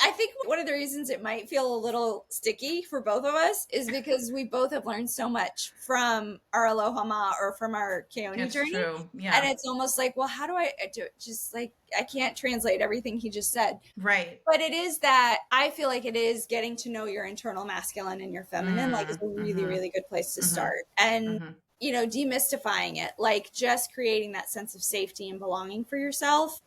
I think one of the reasons it might feel a little sticky for both of us is because we both have learned so much from our Aloha Ma or from our Keone journey. True. Yeah. And it's almost like, well, how do I do it? Just like, I can't translate everything he just said. Right. But it is that I feel like it is getting to know your internal masculine and your feminine, like, it's a really, really good place to start. And you know, demystifying it, like just creating that sense of safety and belonging for yourself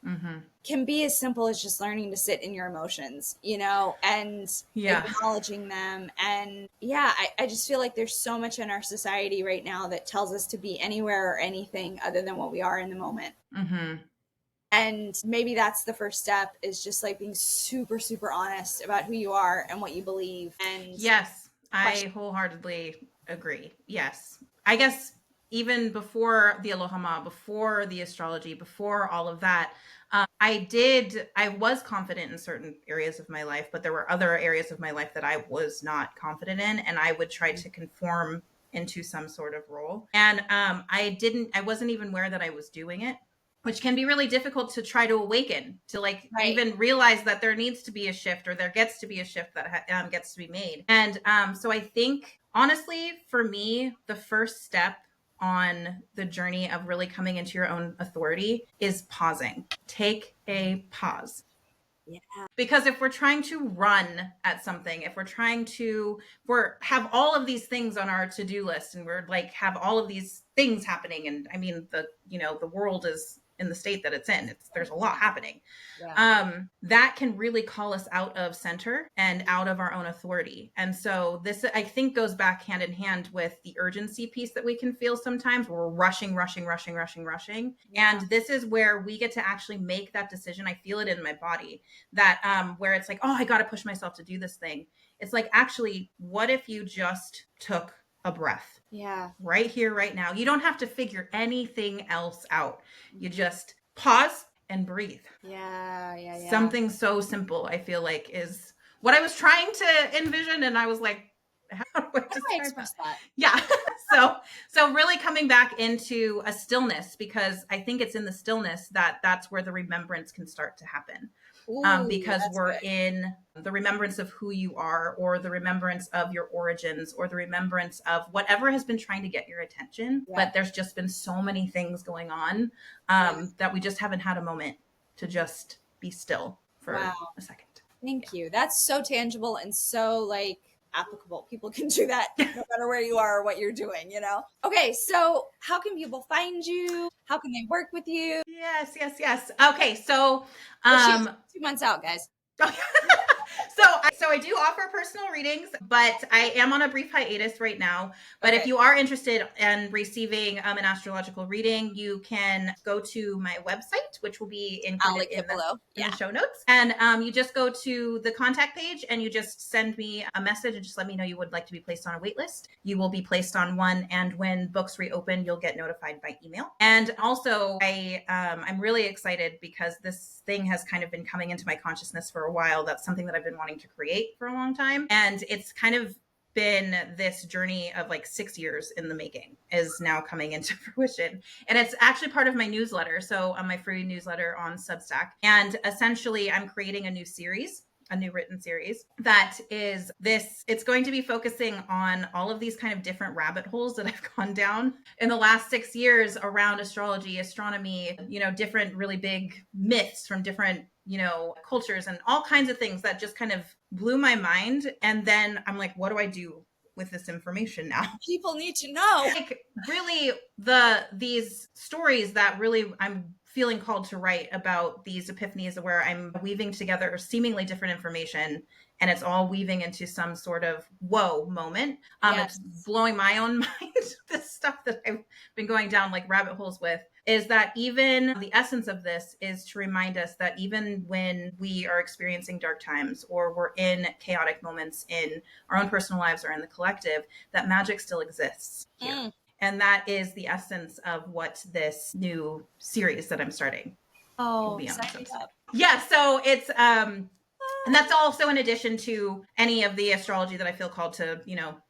can be as simple as just learning to sit in your emotions, you know, and acknowledging them. And I just feel like there's so much in our society right now that tells us to be anywhere or anything other than what we are in the moment. And maybe that's the first step, is just like being super, super honest about who you are and what you believe. And yes, I wholeheartedly agree. Yes. I guess even before the Aloha Ma, before the astrology, before all of that, I was confident in certain areas of my life, but there were other areas of my life that I was not confident in, and I would try to conform into some sort of role. And I wasn't even aware that I was doing it, which can be really difficult to try to awaken, to like even realize that there needs to be a shift, or there gets to be a shift that gets to be made. And so I think, honestly, for me, the first step on the journey of really coming into your own authority is pausing. Take a pause. Yeah. Because if we're trying to run at something, if we have all of these things on our to-do list, and we're like, have all of these things happening. And I mean, the world is in the state that it's in. There's a lot happening. That can really call us out of center and out of our own authority. And so this, I think, goes back hand in hand with the urgency piece that we can feel sometimes. We're rushing. And this is where we get to actually make that decision. I feel it in my body, that where it's like, oh, I got to push myself to do this thing. It's like, actually, what if you just took a breath? Yeah. Right here, right now. You don't have to figure anything else out. You just pause and breathe. Yeah. Something so simple, I feel like, is what I was trying to envision. And I was like, how do I express that? Yeah. So really coming back into a stillness, because I think it's in the stillness that's where the remembrance can start to happen. Because we're in the remembrance of who you are, or the remembrance of your origins, or the remembrance of whatever has been trying to get your attention. But there's just been so many things going on that we just haven't had a moment to just be still for a second. Thank you. That's so tangible and so like applicable. People can do that no matter where you are or what you're doing, you know? Okay, so how can people find you? How can they work with you? Yes. Okay, so she's 2 months out, guys. So I do offer personal readings, but I am on a brief hiatus right now. But Okay. if you are interested in receiving an astrological reading, you can go to my website, which will be I'll link included it below. in the show notes. And you just go to the contact page and you just send me a message and just let me know you would like to be placed on a wait list. You will be placed on one, and when books reopen, you'll get notified by email. And also, I'm really excited because this thing has kind of been coming into my consciousness for a while. That's something that I've been wanting to create for a long time. And it's kind of been this journey of like 6 years in the making is now coming into fruition. And it's actually part of my newsletter. So on my free newsletter on Substack. And essentially I'm creating a new series, a new written series that is it's going to be focusing on all of these kind of different rabbit holes that I've gone down in the last 6 years around astrology, astronomy, different really big myths from different cultures and all kinds of things that just kind of blew my mind. And then I'm like, what do I do with this information now? People need to know. Like really these stories that really I'm feeling called to write about, these epiphanies where I'm weaving together seemingly different information and it's all weaving into some sort of whoa moment. Yes. It's blowing my own mind. This stuff that I've been going down like rabbit holes with is that even the essence of this is to remind us that even when we are experiencing dark times or we're in chaotic moments in our own personal lives or in the collective, that magic still exists here. And that is the essence of what this new series that I'm starting will be on. Yeah, so it's and that's also in addition to any of the astrology that I feel called to,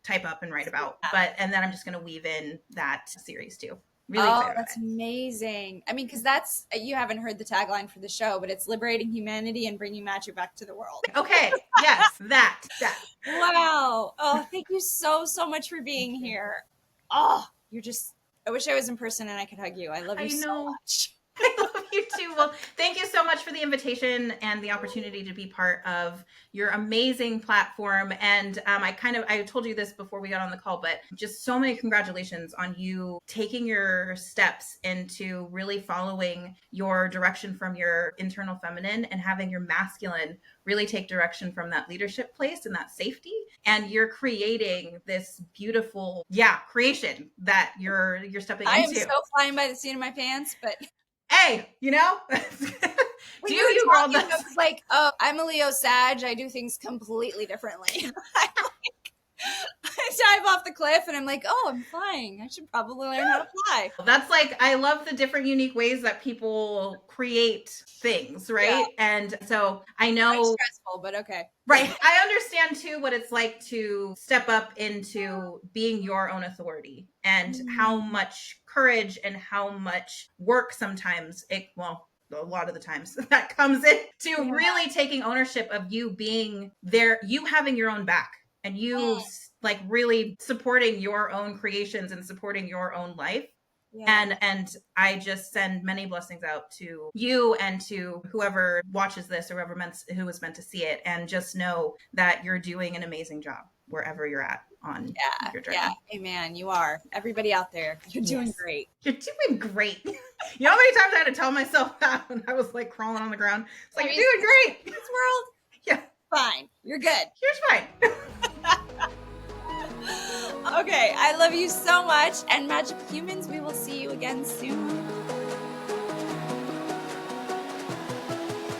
type up and write about. And then I'm just going to weave in that series too. Really excited. That's amazing. I mean, because you haven't heard the tagline for the show, but it's liberating humanity and bringing magic back to the world. Okay. Yes, that. Wow. Oh, thank you so much for being here. Oh, I wish I was in person and I could hug you. I love you so much. I love you too. Well, thank you so much for the invitation and the opportunity to be part of your amazing platform. And I told you this before we got on the call, but just so many congratulations on you taking your steps into really following your direction from your internal feminine and having your masculine really take direction from that leadership place and that safety. And you're creating this beautiful, creation that you're stepping into. I am so flying by the seat of my pants, but hey, do you girl? It's like, oh, I'm a Leo Sag. I do things completely differently. I dive off the cliff and I'm like, oh, I'm flying. I should probably learn how to fly. That's like, I love the different unique ways that people create things, right? Yeah. And so I know it's stressful, but okay. Right. I understand too what it's like to step up into being your own authority and how much courage and how much work sometimes a lot of the times that comes in to really taking ownership of you being there, you having your own back and you like really supporting your own creations and supporting your own life. Yeah. And I just send many blessings out to you and to whoever watches this or who is meant to see it. And just know that you're doing an amazing job wherever you're at on your journey. Yeah, amen. You are. Everybody out there, you're doing great. You're doing great. You know how many times I had to tell myself that when I was like crawling on the ground? It's like, you're doing great. This world? Yeah. Fine. You're good. You're fine. Okay, I love you so much. And Magic Humans, we will see you again soon.